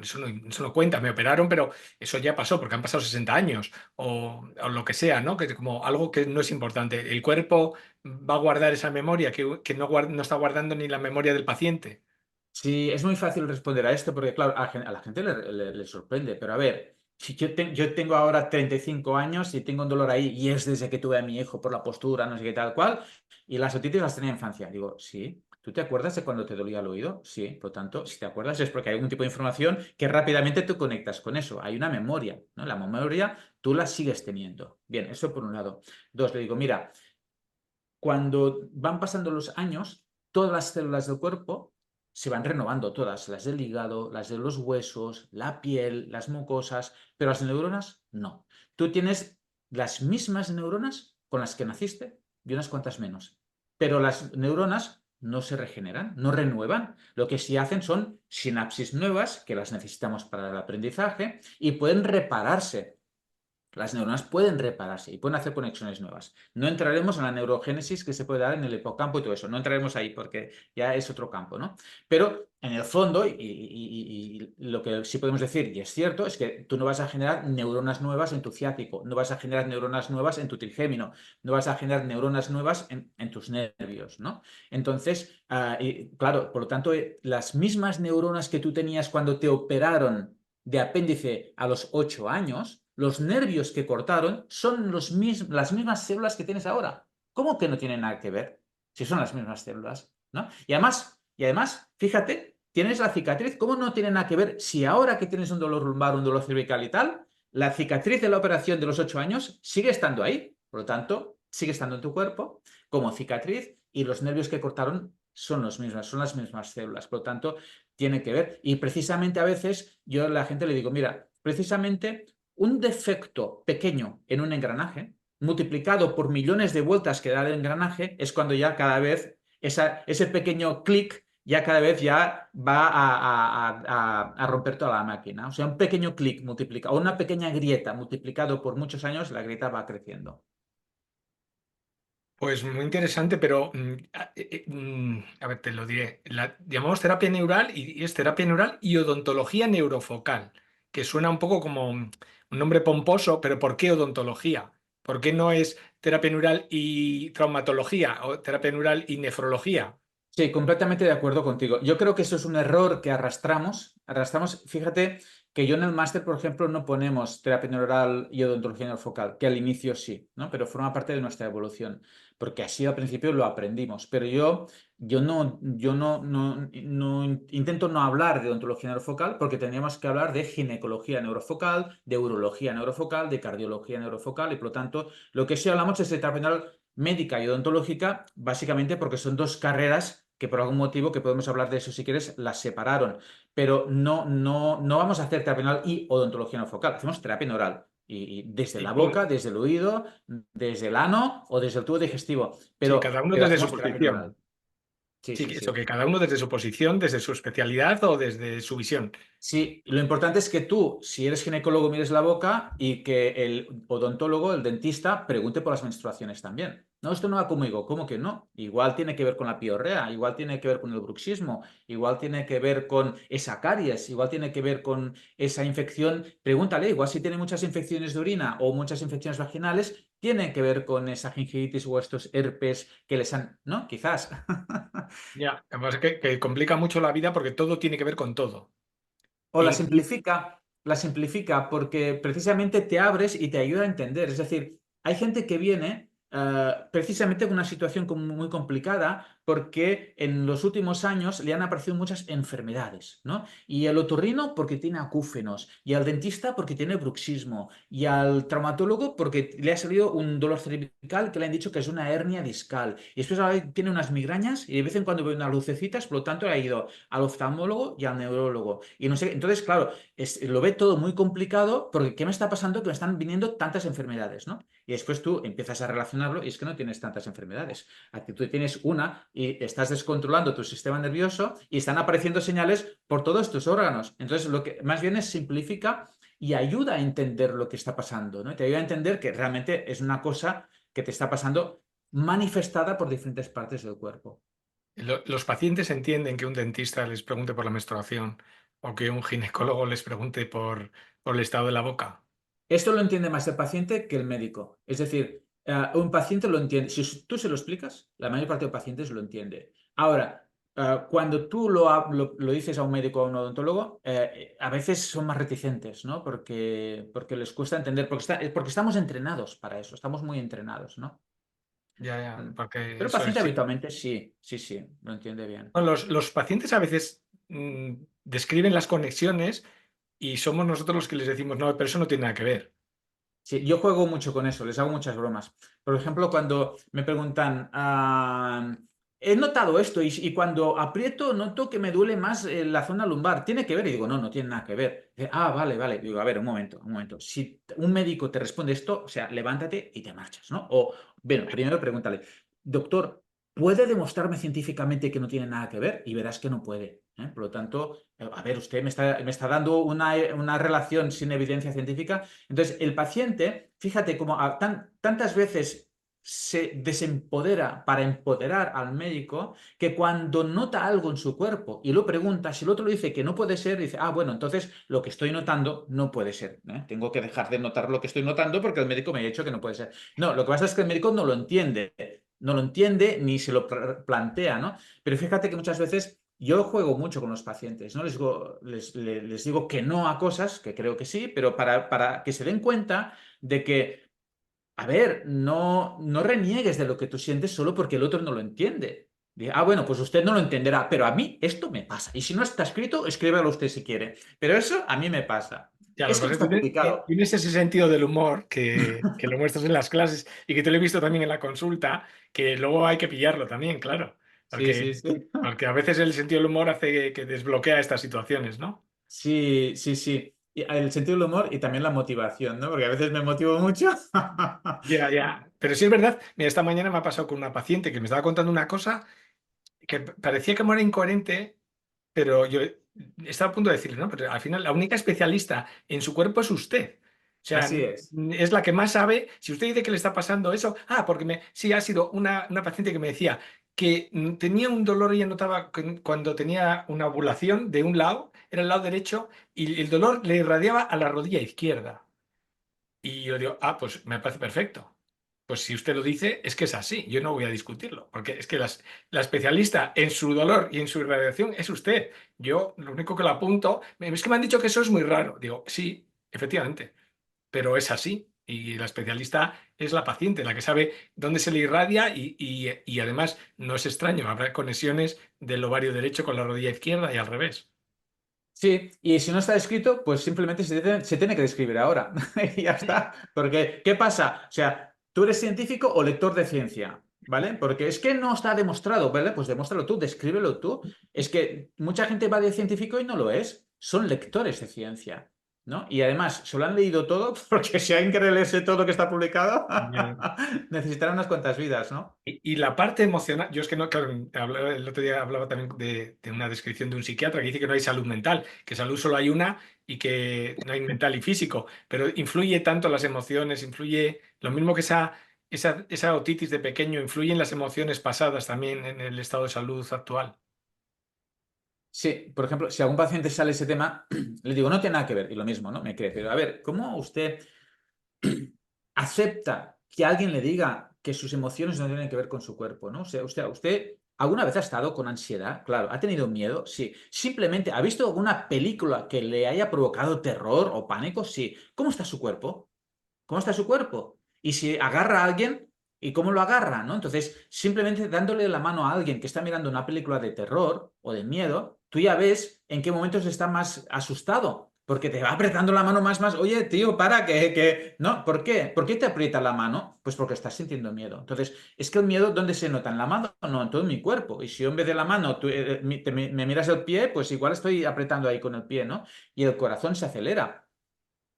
no cuenta, me operaron, pero eso ya pasó porque han pasado 60 años o lo que sea, ¿no? Que es como algo que no es importante. El cuerpo va a guardar esa memoria que no, no está guardando ni la memoria del paciente.
Sí, es muy fácil responder a esto porque, claro, a la gente le sorprende, pero a ver, si yo tengo ahora 35 años y tengo un dolor ahí y es desde que tuve a mi hijo por la postura, no sé qué tal cual, y las otitis las tenía en infancia. Digo, sí, ¿tú te acuerdas de cuando te dolía el oído? Sí, por lo tanto, si te acuerdas es porque hay algún tipo de información que rápidamente tú conectas con eso. Hay una memoria, ¿no? La memoria tú la sigues teniendo. Bien, eso por un lado. Dos, le digo, mira, cuando van pasando los años, todas las células del cuerpo se van renovando, todas, las del hígado, las de los huesos, la piel, las mucosas, pero las neuronas no. Tú tienes las mismas neuronas con las que naciste y unas cuantas menos, pero las neuronas no se regeneran, no renuevan. Lo que sí hacen son sinapsis nuevas que las necesitamos para el aprendizaje y pueden repararse. Las neuronas pueden repararse y pueden hacer conexiones nuevas. No entraremos en la neurogénesis que se puede dar en el hipocampo y todo eso. No entraremos ahí porque ya es otro campo, ¿no? Pero en el fondo, y lo que sí podemos decir, y es cierto, es que tú no vas a generar neuronas nuevas en tu ciático, no vas a generar neuronas nuevas en tu trigémino, no vas a generar neuronas nuevas en tus nervios, ¿no? Entonces, y claro, por lo tanto, las mismas neuronas que tú tenías cuando te operaron de apéndice a los 8 años, los nervios que cortaron son las mismas células que tienes ahora. ¿Cómo que no tienen nada que ver? Si son las mismas células, ¿no? Y además, fíjate, tienes la cicatriz, ¿cómo no tiene nada que ver si ahora que tienes un dolor lumbar, un dolor cervical y tal, la cicatriz de la operación de los 8 años sigue estando ahí? Por lo tanto, sigue estando en tu cuerpo como cicatriz y los nervios que cortaron son los mismos, son las mismas células. Por lo tanto, tiene que ver. Y precisamente a veces yo a la gente le digo, mira, precisamente un defecto pequeño en un engranaje, multiplicado por millones de vueltas que da el engranaje, es cuando ya cada vez ese pequeño clic ya cada vez ya va a romper toda la máquina. O sea, un pequeño clic multiplicado, o una pequeña grieta multiplicado por muchos años, la grieta va creciendo.
Pues muy interesante, pero a ver, te lo diré. Llamamos terapia neural y es terapia neural y odontología neurofocal, que suena un poco como un nombre pomposo, pero ¿por qué odontología? ¿Por qué no es terapia neural y traumatología o terapia neural y nefrología?
Sí, completamente de acuerdo contigo. Yo creo que eso es un error que arrastramos. Arrastramos, fíjate que yo en el máster, por ejemplo, no ponemos terapia neural y odontología neurofocal, que al inicio sí, ¿no? Pero forma parte de nuestra evolución, porque así al principio lo aprendimos. Pero yo no intento no hablar de odontología neurofocal porque tendríamos que hablar de ginecología neurofocal, de urología neurofocal, de cardiología neurofocal y por lo tanto lo que sí hablamos es de terapia neural médica y odontológica, básicamente porque son dos carreras que por algún motivo, que podemos hablar de eso si quieres, las separaron. Pero no vamos a hacer terapia neural y odontología no focal, hacemos terapia neural. Y desde
Y
la
por-
boca, desde el oído, desde el ano o desde el tubo digestivo.
sí,
Pero,
cada uno
pero
desde su
hacemos terapia
posición.
neural. Sí,
Sí,
sí,
que eso,
sí.
que cada uno desde su posición, desde su especialidad o desde su visión.
Sí, lo importante es que tú, si eres ginecólogo, mires la boca y que el odontólogo, el dentista, pregunte por las menstruaciones también. No, esto no va conmigo. ¿Cómo que no? Igual tiene que ver con la piorrea, igual tiene que ver con el bruxismo, igual tiene que ver con esa caries, igual tiene que ver con esa infección. Pregúntale, igual si tiene muchas infecciones de orina o muchas infecciones vaginales, tiene que ver con esa gingivitis o estos herpes que les han... ¿No? Quizás.
Ya, además que complica mucho la vida porque todo tiene que ver con todo.
O la simplifica porque precisamente te abres y te ayuda a entender. Es decir, hay gente que viene precisamente con una situación muy complicada porque en los últimos años le han aparecido muchas enfermedades, ¿no? Y el otorrino porque tiene acúfenos, y al dentista porque tiene bruxismo, y al traumatólogo porque le ha salido un dolor cervical que le han dicho que es una hernia discal. Y después ahora tiene unas migrañas y de vez en cuando ve unas lucecitas, por lo tanto ha ido al oftalmólogo y al neurólogo. Y no sé, entonces, claro, lo ve todo muy complicado porque ¿qué me está pasando? Que me están viniendo tantas enfermedades, ¿no? Y después tú empiezas a relacionarlo y es que no tienes tantas enfermedades. Aquí tú tienes una y estás descontrolando tu sistema nervioso y están apareciendo señales por todos tus órganos. Entonces, lo que más bien es simplifica y ayuda a entender lo que está pasando, ¿no? Te ayuda a entender que realmente es una cosa que te está pasando manifestada por diferentes partes del cuerpo.
Los pacientes entienden que un dentista les pregunte por la menstruación o que un ginecólogo les pregunte por el estado de la boca.
Esto lo entiende más el paciente que el médico. Es decir, un paciente lo entiende. Si tú se lo explicas, la mayor parte de pacientes lo entiende. Ahora, cuando tú lo dices a un médico o a un odontólogo, a veces son más reticentes, ¿no? Porque les cuesta entender, porque estamos entrenados para eso, estamos muy entrenados, ¿no?
Ya, ya, porque
Pero el
eso
paciente
es.
habitualmente sí, sí, sí, lo entiende bien.
Bueno, los pacientes a veces describen las conexiones y somos nosotros los que les decimos, no, pero eso no tiene nada que ver.
Sí, yo juego mucho con eso, les hago muchas bromas. Por ejemplo, cuando me preguntan, he notado esto y cuando aprieto noto que me duele más la zona lumbar. ¿Tiene que ver? Y digo, no, no tiene nada que ver. Dice, vale, vale. Digo, a ver, un momento, un momento. Si un médico te responde esto, o sea, levántate y te marchas, ¿no? O, bueno, primero pregúntale, doctor, ¿puede demostrarme científicamente que no tiene nada que ver? Y verás que no puede. Por lo tanto, a ver, usted me está dando una relación sin evidencia científica. Entonces, el paciente, fíjate cómo tantas veces se desempodera para empoderar al médico que cuando nota algo en su cuerpo y lo pregunta, si el otro le dice que no puede ser, dice, bueno, entonces lo que estoy notando no puede ser, ¿eh? Tengo que dejar de notar lo que estoy notando porque el médico me ha dicho que no puede ser. No, lo que pasa es que el médico no lo entiende ni se lo plantea, ¿no? Pero fíjate que muchas veces yo juego mucho con los pacientes, ¿no? Les digo que no a cosas, que creo que sí, pero para que se den cuenta de que, a ver, no reniegues de lo que tú sientes solo porque el otro no lo entiende. Bueno, pues usted no lo entenderá, pero a mí esto me pasa. Y si no está escrito, escríbalo usted si quiere. Pero eso a mí me pasa.
Ya, lo
Es
que
que no
pasa es que
está publicado.
tienes ese sentido del humor que lo muestras en las clases y que te lo he visto también en la consulta, que luego hay que pillarlo también, claro.
Sí, sí,
Porque,
sí.
porque a veces el sentido del humor hace que desbloquea estas situaciones, ¿no?
Sí, sí, sí. Y el sentido del humor y también la motivación, ¿no? Porque a veces me motivo mucho.
Ya, ya. Pero sí es verdad, mira, esta mañana me ha pasado con una paciente que me estaba contando una cosa que parecía que me era incoherente, pero yo estaba a punto de decirle, no, pero al final la única especialista en su cuerpo es usted. O sea,
Así es.
es la que más sabe. Si usted dice que le está pasando eso, porque sí, ha sido una paciente que me decía que tenía un dolor, ella notaba que cuando tenía una ovulación de un lado, era el lado derecho, y el dolor le irradiaba a la rodilla izquierda. Y yo digo, pues me parece perfecto. Pues si usted lo dice, es que es así. Yo no voy a discutirlo, porque es que la especialista en su dolor y en su irradiación es usted. Yo lo único que lo apunto, es que me han dicho que eso es muy raro. Digo, sí, efectivamente, pero es así. Y la especialista es la paciente, la que sabe dónde se le irradia y además no es extraño, habrá conexiones del ovario derecho con la rodilla izquierda y al revés.
Sí, y si no está escrito, pues simplemente se tiene que describir ahora. Y ya está. Porque, ¿qué pasa? O sea, ¿tú eres científico o lector de ciencia? ¿Vale? Porque es que no está demostrado, ¿vale? Pues demuéstralo tú, descríbelo tú. Es que mucha gente va de científico y no lo es. Son lectores de ciencia, ¿no? Y además, se lo han leído todo, porque si alguien quiere leerse todo lo que está publicado, necesitará unas cuantas vidas, ¿no?
Y la parte emocional, yo es que no, claro, el otro día hablaba también de una descripción de un psiquiatra que dice que no hay salud mental, que salud solo hay una y que no hay mental y físico, pero influye tanto las emociones, influye lo mismo que esa esa otitis de pequeño influye en las emociones pasadas también en el estado de salud actual.
Sí, por ejemplo, si a algún paciente sale ese tema, le digo, no tiene nada que ver, y lo mismo, ¿no? Me cree, pero a ver, ¿cómo usted acepta que alguien le diga que sus emociones no tienen que ver con su cuerpo, ¿no? O sea, usted alguna vez ha estado con ansiedad, claro, ha tenido miedo, sí. Simplemente ha visto alguna película que le haya provocado terror o pánico, sí. ¿Cómo está su cuerpo? ¿Cómo está su cuerpo? Y si agarra a alguien, ¿y cómo lo agarra, no? Entonces, simplemente dándole la mano a alguien que está mirando una película de terror o de miedo, tú ya ves en qué momentos está más asustado. Porque te va apretando la mano más. Oye, tío, para, que... No, ¿por qué? ¿Por qué te aprieta la mano? Pues porque estás sintiendo miedo. Entonces, es que el miedo, ¿dónde se nota? ¿En la mano? No, en todo mi cuerpo. Y si yo en vez de la mano me miras el pie, pues igual estoy apretando ahí con el pie, ¿no? Y el corazón se acelera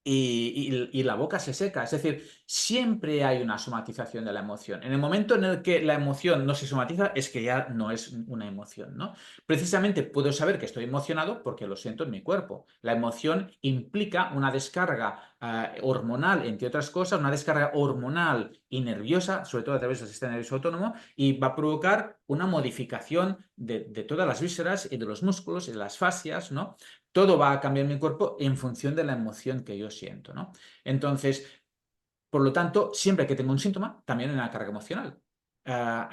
y la boca se seca. Es decir, siempre hay una somatización de la emoción. En el momento en el que la emoción no se somatiza, es que ya no es una emoción, ¿no? Precisamente puedo saber que estoy emocionado porque lo siento en mi cuerpo. La emoción implica una descarga hormonal, entre otras cosas, una descarga hormonal y nerviosa, sobre todo a través del sistema nervioso autónomo, y va a provocar una modificación de todas las vísceras y de los músculos y de las fascias, ¿no? Todo va a cambiar mi cuerpo en función de la emoción que yo siento, ¿no? Entonces, por lo tanto, siempre que tengo un síntoma, también hay una carga emocional. Ah,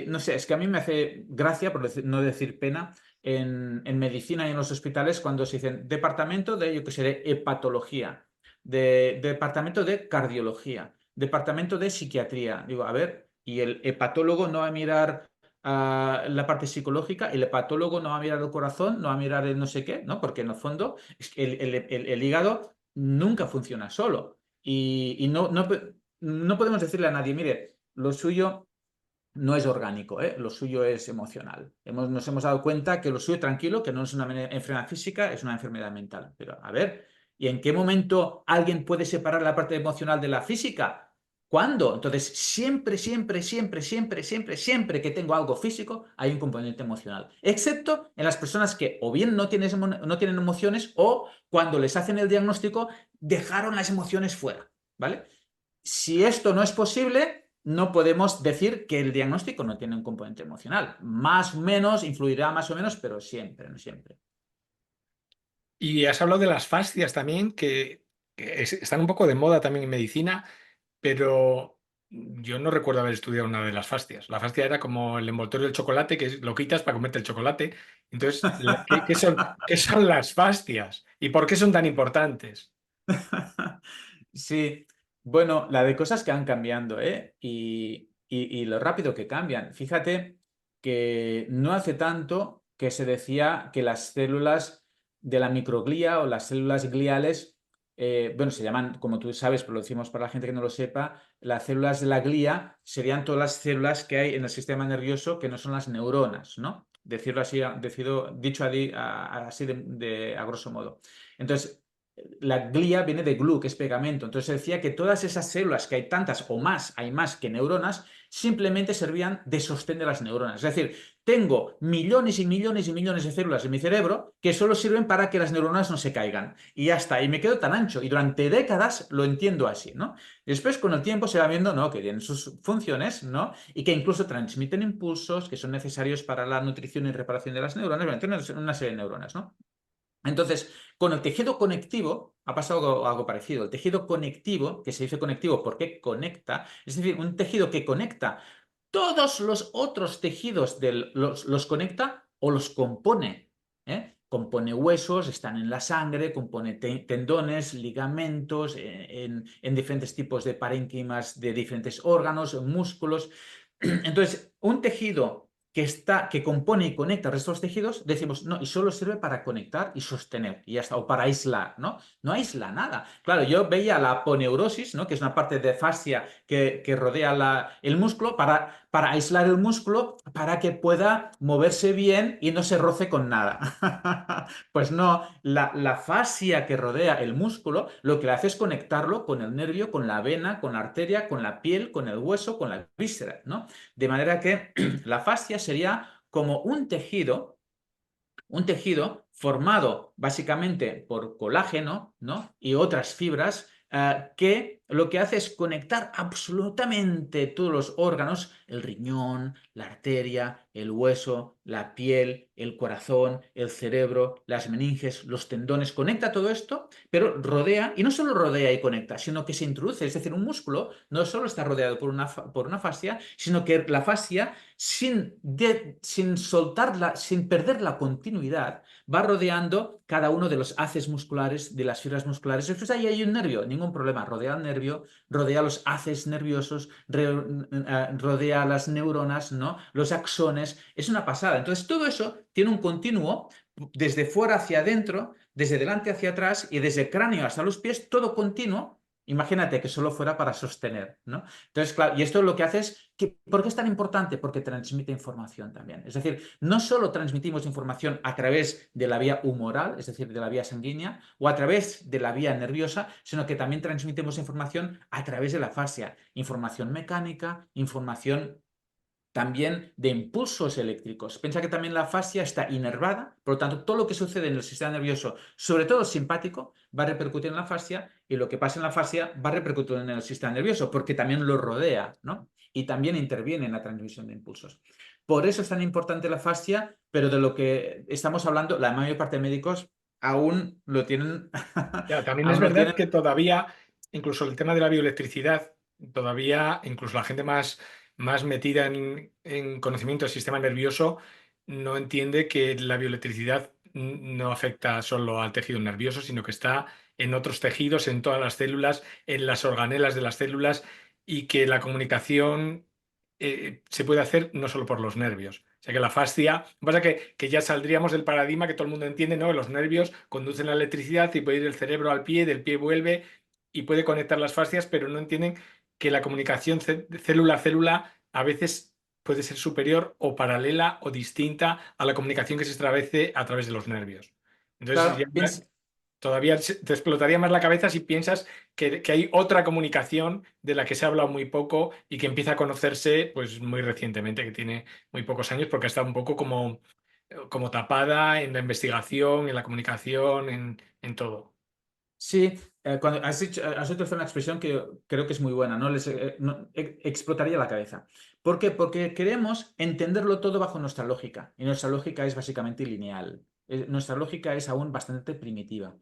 no sé, es que a mí me hace gracia, no decir pena, en medicina y en los hospitales cuando se dicen departamento de, yo qué sé, de hepatología, departamento de cardiología, departamento de psiquiatría. Digo, a ver, y el hepatólogo no va a mirar la parte psicológica, el hepatólogo no va a mirar el corazón, no va a mirar el no sé qué, ¿no? Porque en el fondo es que el hígado nunca funciona solo. Y no podemos decirle a nadie, mire, lo suyo no es orgánico, ¿eh? Lo suyo es emocional. Nos hemos dado cuenta que lo suyo, tranquilo, que no es una enfermedad física, es una enfermedad mental. Pero a ver, ¿y en qué momento alguien puede separar la parte emocional de la física? ¿Cuándo? Entonces, siempre que tengo algo físico, hay un componente emocional. Excepto en las personas que o bien no tienen emociones o cuando les hacen el diagnóstico, dejaron las emociones fuera, ¿vale? Si esto no es posible, no podemos decir que el diagnóstico no tiene un componente emocional. Más o menos, influirá más o menos, pero siempre, no siempre.
Y has hablado de las fascias también, están un poco de moda también en medicina, pero yo no recuerdo haber estudiado una de las fascias. La fascia era como el envoltorio del chocolate, que lo quitas para comerte el chocolate. Entonces, qué son las fascias? ¿Y por qué son tan importantes?
Sí, bueno, la de cosas que van cambiando, ¿eh? Y lo rápido que cambian. Fíjate que no hace tanto que se decía que las células de la microglía o las células gliales, bueno, se llaman, como tú sabes, pero lo decimos para la gente que no lo sepa, las células de la glía serían todas las células que hay en el sistema nervioso que no son las neuronas, ¿no? Decirlo así, dicho así a grosso modo. Entonces, la glía viene de glú, que es pegamento. Entonces se decía que todas esas células, que hay tantas o más, hay más que neuronas, simplemente servían de sostén de las neuronas. Es decir, tengo millones y millones y millones de células en mi cerebro que solo sirven para que las neuronas no se caigan. Y ya está, y me quedo tan ancho. Y durante décadas lo entiendo así, ¿no? Después, con el tiempo, se va viendo, ¿no? Que tienen sus funciones, ¿no? Y que incluso transmiten impulsos que son necesarios para la nutrición y reparación de las neuronas. Bueno, tienen una serie de neuronas, ¿no? Entonces, con el tejido conectivo ha pasado algo parecido. El tejido conectivo, que se dice conectivo porque conecta, es decir, un tejido que conecta todos los otros tejidos, los conecta o los compone. ¿Eh? Compone huesos, están en la sangre, compone tendones, ligamentos, en diferentes tipos de parénquimas de diferentes órganos, músculos. Entonces, un tejido que compone y conecta el resto de los tejidos, decimos, no, y solo sirve para conectar y sostener, y ya está, o para aislar, ¿no? No aísla nada. Claro, yo veía la aponeurosis, ¿no? Que es una parte de fascia que rodea el músculo, para aislar el músculo, para que pueda moverse bien y no se roce con nada. Pues no, la fascia que rodea el músculo, lo que le hace es conectarlo con el nervio, con la vena, con la arteria, con la piel, con el hueso, con la víscera, ¿no? De manera que la fascia sería como un tejido formado básicamente por colágeno, ¿no? Y otras fibras que lo que hace es conectar absolutamente todos los órganos, el riñón, la arteria, el hueso, la piel, el corazón, el cerebro, las meninges, los tendones, conecta todo esto, pero rodea, y no solo rodea y conecta, sino que se introduce, es decir, un músculo no solo está rodeado por una fascia, sino que la fascia, sin soltarla, sin perder la continuidad, va rodeando cada uno de los haces musculares, de las fibras musculares. Después ahí hay un nervio, ningún problema. Rodea el nervio, rodea los haces nerviosos, rodea las neuronas, ¿no? Los axones. Es una pasada. Entonces, todo eso tiene un continuo desde fuera hacia adentro, desde delante hacia atrás y desde el cráneo hasta los pies, todo continuo. Imagínate que solo fuera para sostener, ¿no? Entonces, claro, y esto lo que hace es, ¿por qué es tan importante? Porque transmite información también. Es decir, no solo transmitimos información a través de la vía humoral, es decir, de la vía sanguínea, o a través de la vía nerviosa, sino que también transmitimos información a través de la fascia. Información mecánica, información también de impulsos eléctricos. Piensa que también la fascia está inervada, por lo tanto, todo lo que sucede en el sistema nervioso, sobre todo simpático, va a repercutir en la fascia y lo que pasa en la fascia va a repercutir en el sistema nervioso porque también lo rodea, ¿no? Y también interviene en la transmisión de impulsos. Por eso es tan importante la fascia, pero de lo que estamos hablando, la mayor parte de médicos aún lo tienen,
Ya, también es
aún lo
verdad
tienen.
que todavía, incluso el tema de la bioelectricidad, todavía, incluso la gente más metida en conocimiento del sistema nervioso, no entiende que la bioelectricidad no afecta solo al tejido nervioso, sino que está en otros tejidos, en todas las células, en las organelas de las células, y que la comunicación se puede hacer no solo por los nervios. O sea que la fascia, lo que pasa es que ya saldríamos del paradigma que todo el mundo entiende, ¿no? Que los nervios conducen la electricidad y puede ir el cerebro al pie, del pie vuelve y puede conectar las fascias, pero no entienden que la comunicación célula a célula a veces puede ser superior o paralela o distinta a la comunicación que se establece a través de los nervios. Entonces,
Claro,
todavía te explotaría más la cabeza si piensas que hay otra comunicación de la que se ha hablado muy poco y que empieza a conocerse pues muy recientemente, que tiene muy pocos años, porque está un poco como tapada en la investigación, en la comunicación, en todo.
sí, cuando has utilizado una expresión que creo que es muy buena, ¿no? Explotaría la cabeza. ¿Por qué? Porque queremos entenderlo todo bajo nuestra lógica. Y nuestra lógica es básicamente lineal. Nuestra lógica es aún bastante primitiva.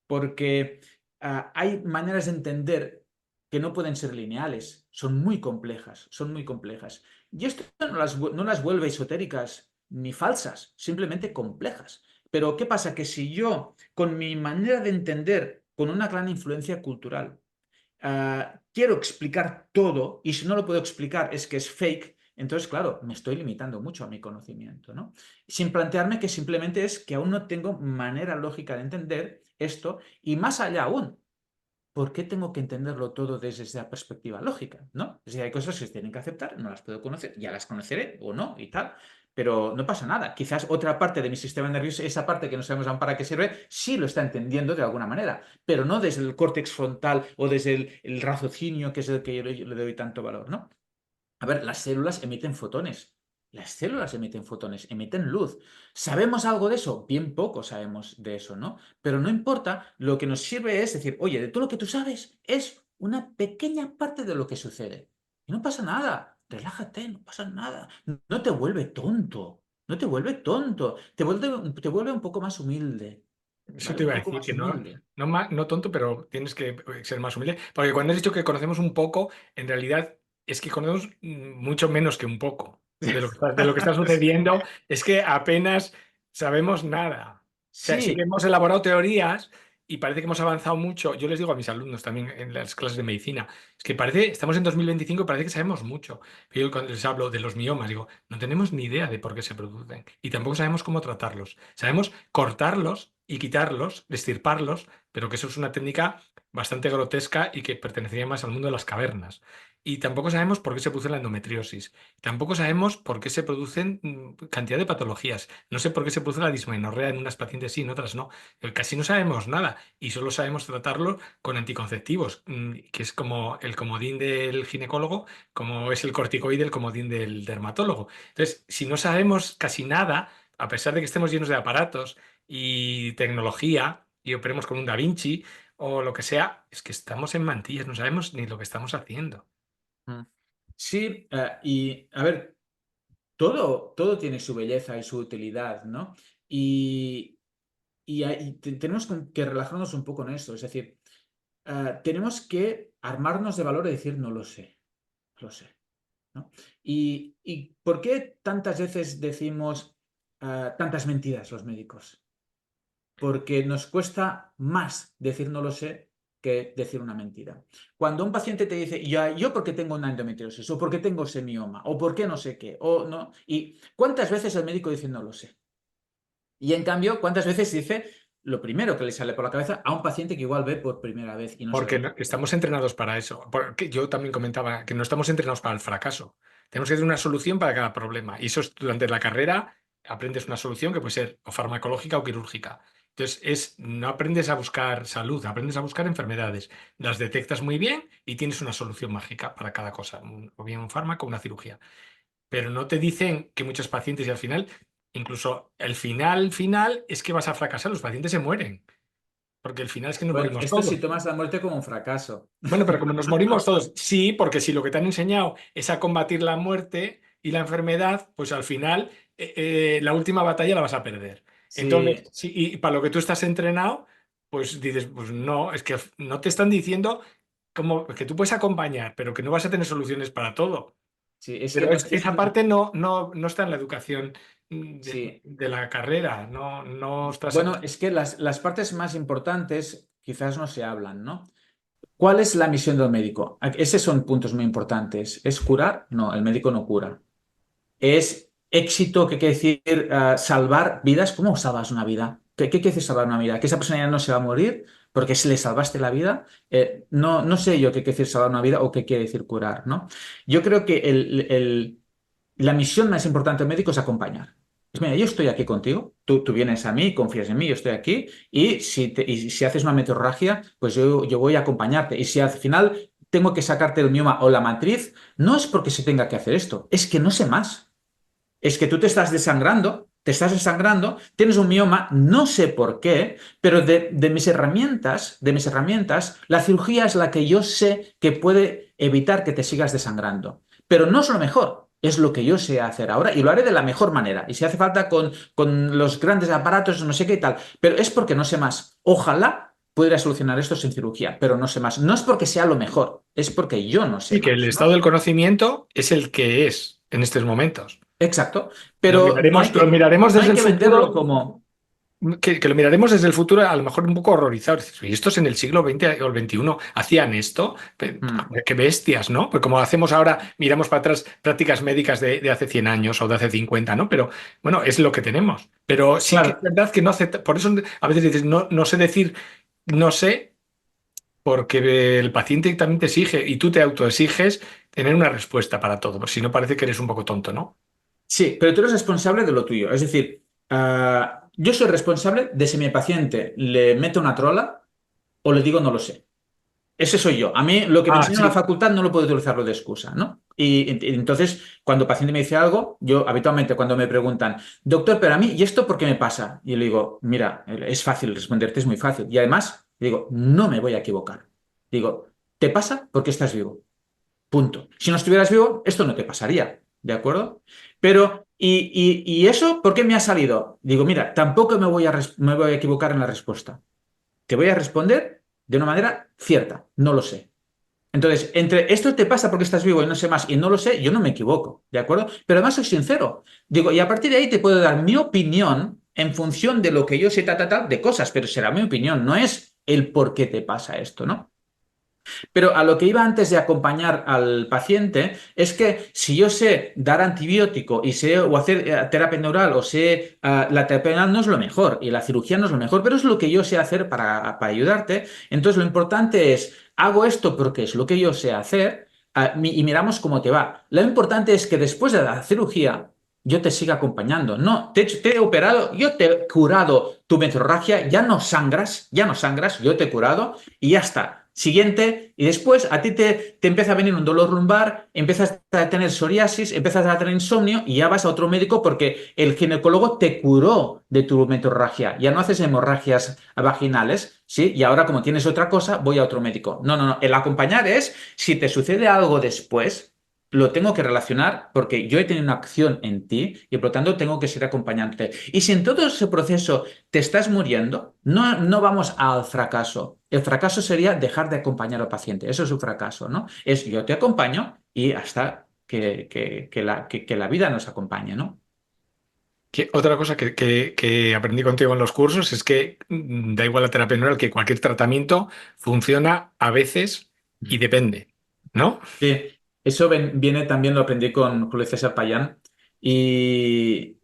Porque hay maneras de entender que no pueden ser lineales. Son muy complejas, son muy complejas. Y esto no las vuelve esotéricas ni falsas, simplemente complejas. Pero ¿qué pasa? Que si yo, con mi manera de entender, con una gran influencia cultural, quiero explicar todo y si no lo puedo explicar es que es fake, entonces, claro, me estoy limitando mucho a mi conocimiento, ¿no? Sin plantearme que simplemente es que aún no tengo manera lógica de entender esto y más allá aún. ¿Por qué tengo que entenderlo todo desde esa perspectiva lógica? ¿No? Es decir, hay cosas que se tienen que aceptar, no las puedo conocer, ya las conoceré o no y tal, pero no pasa nada. Quizás otra parte de mi sistema nervioso, esa parte que no sabemos aún para qué sirve, sí lo está entendiendo de alguna manera, pero no desde el córtex frontal o desde el raciocinio, que es el que yo le doy tanto valor, ¿no? A ver, las células emiten fotones. Las células emiten fotones, emiten luz. ¿Sabemos algo de eso? Bien poco sabemos de eso, ¿no? Pero no importa, lo que nos sirve es decir, oye, de todo lo que tú sabes es una pequeña parte de lo que sucede. Y no pasa nada, relájate, no pasa nada. No te vuelve tonto, no te vuelve tonto, te vuelve un poco más humilde,
Eso
¿vale?
te
Un
iba a
poco
decir,
más
que no,
humilde.
no, no tonto, pero tienes que ser más humilde. Porque cuando has dicho que conocemos un poco, en realidad es que conocemos mucho menos que un poco de lo que está sucediendo. Es que apenas sabemos nada. O sea, sí que
Sí,
hemos elaborado teorías y parece que hemos avanzado mucho. Yo les digo a mis alumnos también en las clases de medicina, es que parece, estamos en 2025 y parece que sabemos mucho. Pero yo cuando les hablo de los miomas, digo, no tenemos ni idea de por qué se producen y tampoco sabemos cómo tratarlos. Sabemos cortarlos y quitarlos, extirparlos, pero que eso es una técnica bastante grotesca y que pertenecería más al mundo de las cavernas. Y tampoco sabemos por qué se produce la endometriosis. Tampoco sabemos por qué se producen cantidad de patologías. No sé por qué se produce la dismenorrea en unas pacientes sí, en otras no. Casi no sabemos nada y solo sabemos tratarlo con anticonceptivos, que es como el comodín del ginecólogo, como es el corticoide el comodín del dermatólogo. Entonces, si no sabemos casi nada, a pesar de que estemos llenos de aparatos, y tecnología, y operemos con un Da Vinci o lo que sea, es que estamos en mantillas, no sabemos ni lo que estamos haciendo.
Mm. Sí, y a ver, todo tiene su belleza y su utilidad, ¿no? Y, tenemos que relajarnos un poco en esto, es decir, tenemos que armarnos de valor y decir, no lo sé, lo sé, ¿no? ¿Y por qué tantas veces decimos tantas mentiras los médicos? Porque nos cuesta más decir no lo sé que decir una mentira. Cuando un paciente te dice, ya, yo porque tengo una endometriosis, o porque tengo semioma, o porque no sé qué, o no, y ¿cuántas veces el médico dice no lo sé? Y en cambio, ¿cuántas veces dice lo primero que le sale por la cabeza a un paciente que igual ve por primera vez y no sabe
Porque
lo que
estamos
tiene?
entrenados para eso. Porque yo también comentaba que no estamos entrenados para el fracaso. Tenemos que tener una solución para cada problema. Y eso es durante la carrera aprendes una solución que puede ser o farmacológica o quirúrgica. Entonces, no aprendes a buscar salud, aprendes a buscar enfermedades. Las detectas muy bien y tienes una solución mágica para cada cosa, o bien un fármaco o una cirugía. Pero no te dicen que muchos pacientes y al final, incluso el final es que vas a fracasar, los pacientes se mueren. Porque el final es que nos
Bueno,
morimos
esto sí
todos.
tomas la muerte como un fracaso.
Bueno, pero como nos morimos todos, sí, porque si lo que te han enseñado es a combatir la muerte y la enfermedad, pues al final la última batalla la vas a perder. Entonces,
Sí,
sí, y para lo que tú estás entrenado, pues dices, pues no, es que no te están diciendo como que tú puedes acompañar, pero que no vas a tener soluciones para todo.
sí, es que
Pero
nos
esa
tienen...
parte no está en la educación
Sí.
de la carrera, no estás...
Bueno, es que las partes más importantes quizás no se hablan, ¿no? ¿Cuál es la misión del médico? Esos son puntos muy importantes. ¿Es curar? No, el médico no cura. ¿Es éxito? ¿Qué quiere decir salvar vidas? ¿Cómo salvas una vida? ¿Qué quiere decir salvar una vida? ¿Que esa persona ya no se va a morir porque se le salvaste la vida? No sé yo qué quiere decir salvar una vida o qué quiere decir curar, ¿no? Yo creo que la misión más importante del médico es acompañar. Es, mira, yo estoy aquí contigo, tú vienes a mí, confías en mí, yo estoy aquí, y si haces una meteorragia, pues yo voy a acompañarte. Y si al final tengo que sacarte el mioma o la matriz, no es porque se tenga que hacer esto, es que no sé más. Es que tú te estás desangrando, tienes un mioma, no sé por qué, pero de mis herramientas, la cirugía es la que yo sé que puede evitar que te sigas desangrando. Pero no es lo mejor, es lo que yo sé hacer ahora y lo haré de la mejor manera. Y si hace falta con los grandes aparatos, no sé qué y tal, pero es porque no sé más. Ojalá pudiera solucionar esto sin cirugía, pero no sé más. No es porque sea lo mejor, es porque yo no sé
Y que el
más,
estado
¿no?
del conocimiento es el que es en estos momentos.
Exacto, pero no hay
Lo
que,
miraremos
no
desde
hay
el
que venderlo
futuro,
como...
que lo miraremos desde el futuro a lo mejor un poco horrorizados. Y estos en el siglo XX o el XXI hacían esto,
Mm,
qué bestias, ¿no? Pues como hacemos ahora, miramos para atrás prácticas médicas de hace 100 años o de hace 50, ¿no? Pero bueno, es lo que tenemos. Pero sí que es
claro,
verdad que no acepta, por eso a veces dices, no sé decir, no sé, porque el paciente también te exige y tú te autoexiges tener una respuesta para todo, porque si no parece que eres un poco tonto, ¿no?
sí, pero tú eres responsable de lo tuyo. Es decir, yo soy responsable de si mi paciente le mete una trola o le digo no lo sé. Ese soy yo. A mí lo que me
Ah,
enseña la
sí.
facultad no lo puedo utilizarlo de excusa, ¿no? Y entonces, cuando el paciente me dice algo, yo habitualmente cuando me preguntan, doctor, pero a mí, ¿y esto por qué me pasa? Y le digo, mira, es fácil responderte, es muy fácil. Y además, digo, no me voy a equivocar. Digo, ¿te pasa porque estás vivo? Punto. Si no estuvieras vivo, esto no te pasaría, ¿de acuerdo? Pero, ¿y eso por qué me ha salido? Digo, mira, tampoco me voy a equivocar en la respuesta. Te voy a responder de una manera cierta, no lo sé. Entonces, entre esto te pasa porque estás vivo y no sé más y no lo sé, yo no me equivoco, ¿de acuerdo? Pero además soy sincero. Digo, y a partir de ahí te puedo dar mi opinión en función de lo que yo sé, de cosas, pero será mi opinión, no es el por qué te pasa esto, ¿no? Pero a lo que iba antes de acompañar al paciente es que si yo sé dar antibiótico y sé o hacer terapia neural o sé la terapia neural no es lo mejor y la cirugía no es lo mejor, pero es lo que yo sé hacer para ayudarte. Entonces lo importante es, hago esto porque es lo que yo sé hacer y miramos cómo te va. Lo importante es que después de la cirugía yo te siga acompañando. No, te he operado, yo te he curado tu metrorragia, ya no sangras, yo te he curado y ya está. siguiente, y después a ti te empieza a venir un dolor lumbar, empiezas a tener psoriasis, empiezas a tener insomnio y ya vas a otro médico porque el ginecólogo te curó de tu metorragia. Ya no haces hemorragias vaginales, ¿sí? Y ahora como tienes otra cosa, voy a otro médico. No, no, no. El acompañar es, si te sucede algo después, lo tengo que relacionar porque yo he tenido una acción en ti y por lo tanto tengo que ser acompañante. Y si en todo ese proceso te estás muriendo, no vamos al fracaso. El fracaso sería dejar de acompañar al paciente. Eso es un fracaso, ¿no? Es yo te acompaño y hasta que la vida nos acompañe, ¿no?
Otra cosa que aprendí contigo en los cursos es que da igual la terapia neural, que cualquier tratamiento funciona a veces y depende, ¿no?
Sí, eso viene también, lo aprendí con Julio César Payán y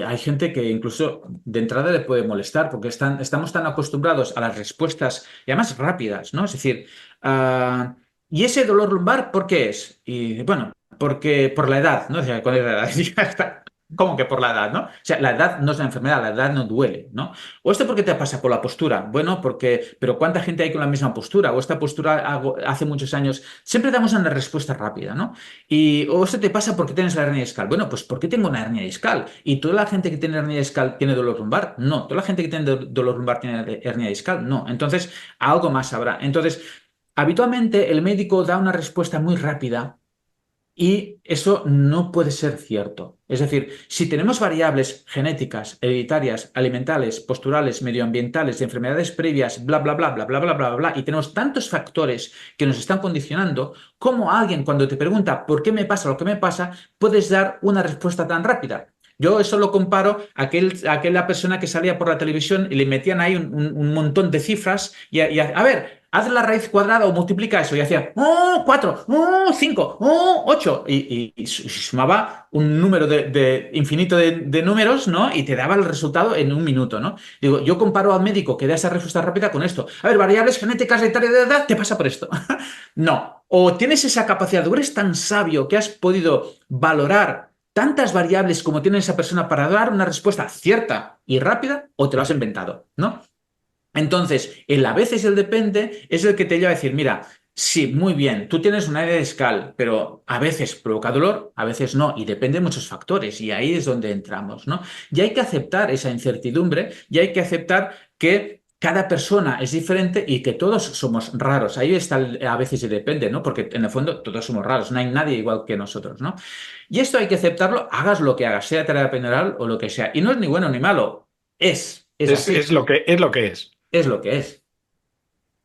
hay gente que incluso de entrada le puede molestar porque estamos tan acostumbrados a las respuestas y además rápidas, ¿no? Es decir, ¿y ese dolor lumbar por qué es? Y bueno, porque por la edad, ¿no? O sea, ¿cuál es la edad? Y ya está. ¿Cómo que por la edad, no? O sea, la edad no es la enfermedad, la edad no duele, ¿no? ¿O esto por qué te pasa? Por la postura. Bueno, porque, pero ¿cuánta gente hay con la misma postura? O esta postura hace muchos años. Siempre damos una respuesta rápida, ¿no? O esto te pasa porque tienes la hernia discal. Bueno, pues ¿por qué tengo una hernia discal? ¿Y toda la gente que tiene hernia discal tiene dolor lumbar? No. ¿Toda la gente que tiene dolor lumbar tiene hernia discal? No. Entonces, algo más habrá. Entonces, habitualmente el médico da una respuesta muy rápida y eso no puede ser cierto. Es decir, si tenemos variables genéticas, hereditarias, alimentales, posturales, medioambientales, de enfermedades previas, bla, bla, bla, bla, bla, bla, bla, bla, y tenemos tantos factores que nos están condicionando, como alguien cuando te pregunta por qué me pasa lo que me pasa, puedes dar una respuesta tan rápida. Yo eso lo comparo a aquella persona que salía por la televisión y le metían ahí un montón de cifras a ver, haz la raíz cuadrada o multiplica eso. Y hacía, oh, 4, oh, 5, oh, 8. Y sumaba un número infinito de números, ¿no? Y te daba el resultado en un minuto, ¿no? Digo, yo comparo al médico que da esa respuesta rápida con esto. A ver, variables genéticas, hereditarias de edad, te pasa por esto. No. O tienes esa capacidad, o eres tan sabio que has podido valorar tantas variables como tiene esa persona para dar una respuesta cierta y rápida, o te lo has inventado, ¿no? Entonces, el a veces y el depende es el que te lleva a decir, mira, sí, muy bien, tú tienes una hernia discal, pero a veces provoca dolor, a veces no, y depende de muchos factores, y ahí es donde entramos, ¿no? Y hay que aceptar esa incertidumbre, y hay que aceptar que cada persona es diferente y que todos somos raros. Ahí está el a veces y depende, ¿no? Porque en el fondo todos somos raros, no hay nadie igual que nosotros, ¿no? Y esto hay que aceptarlo, hagas lo que hagas, sea terapia neural o lo que sea. Y no es ni bueno ni malo, es
Es
así,
lo que es.
es lo que es.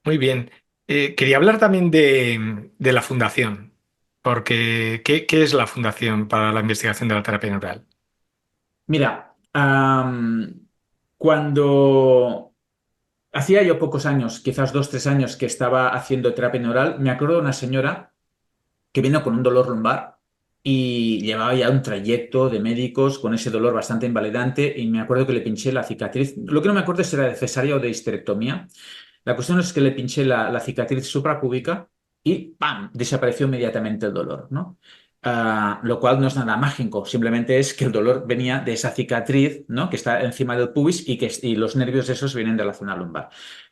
Muy bien. Quería hablar también de la fundación, porque ¿qué es la Fundación para la Investigación de la Terapia Neural?
Mira, cuando hacía yo pocos años, quizás 2, 3 años que estaba haciendo terapia neural, me acuerdo de una señora que vino con un dolor lumbar y llevaba ya un trayecto de médicos con ese dolor bastante invalidante y me acuerdo que le pinché la cicatriz. Lo que no me acuerdo es si era de cesárea o de histerectomía. La cuestión es que le pinché la cicatriz suprapúbica y ¡pam! Desapareció inmediatamente el dolor, ¿no? Lo cual no es nada mágico, simplemente es que el dolor venía de esa cicatriz, ¿no? Que está encima del pubis y los nervios esos vienen de la zona lumbar.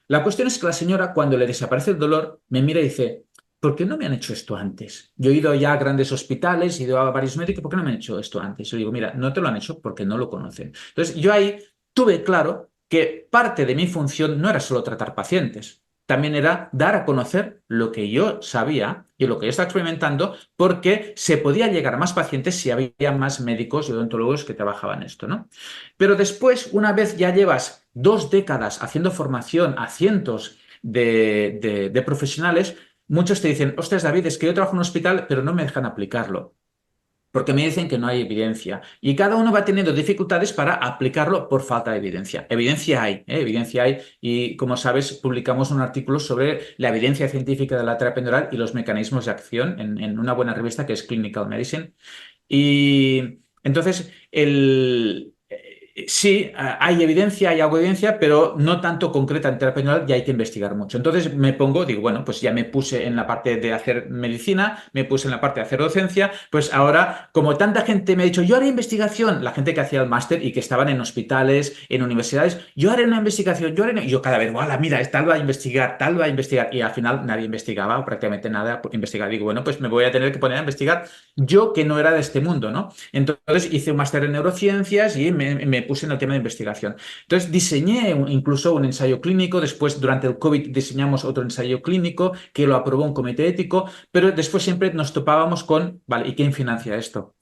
La cuestión es que la señora, cuando le desaparece el dolor, me mira y dice, ¿por qué no me han hecho esto antes? Yo he ido ya a grandes hospitales, he ido a varios médicos, ¿por qué no me han hecho esto antes? Yo digo, mira, no te lo han hecho porque no lo conocen. Entonces, yo ahí tuve claro que parte de mi función no era solo tratar pacientes, también era dar a conocer lo que yo sabía y lo que yo estaba experimentando, porque se podía llegar a más pacientes si había más médicos y odontólogos que trabajaban esto, ¿no? Pero después, una vez ya llevas 2 décadas haciendo formación a cientos de profesionales, muchos te dicen, ostras, David, es que yo trabajo en un hospital, pero no me dejan aplicarlo porque me dicen que no hay evidencia. Y cada uno va teniendo dificultades para aplicarlo por falta de evidencia. Evidencia hay, ¿eh? Evidencia hay. Y como sabes, publicamos un artículo sobre la evidencia científica de la terapia neural y los mecanismos de acción en una buena revista que es Clinical Medicine. Y entonces, Sí, hay evidencia, hay algo de evidencia, pero no tanto concreta en terapia neural y hay que investigar mucho. Entonces me pongo, digo, bueno, pues ya me puse en la parte de hacer medicina, me puse en la parte de hacer docencia, pues ahora, como tanta gente me ha dicho, yo haré investigación, la gente que hacía el máster y que estaban en hospitales, en universidades, yo haré una investigación, y yo cada vez, ¡wala! Mira, tal va a investigar, tal va a investigar, y al final nadie investigaba, o prácticamente nada por investigar. Digo, bueno, pues me voy a tener que poner a investigar yo que no era de este mundo, ¿no? Entonces hice un máster en neurociencias y me puse en el tema de investigación. Entonces diseñé incluso un ensayo clínico, después durante el COVID diseñamos otro ensayo clínico que lo aprobó un comité ético, pero después siempre nos topábamos con, vale, ¿y quién financia esto?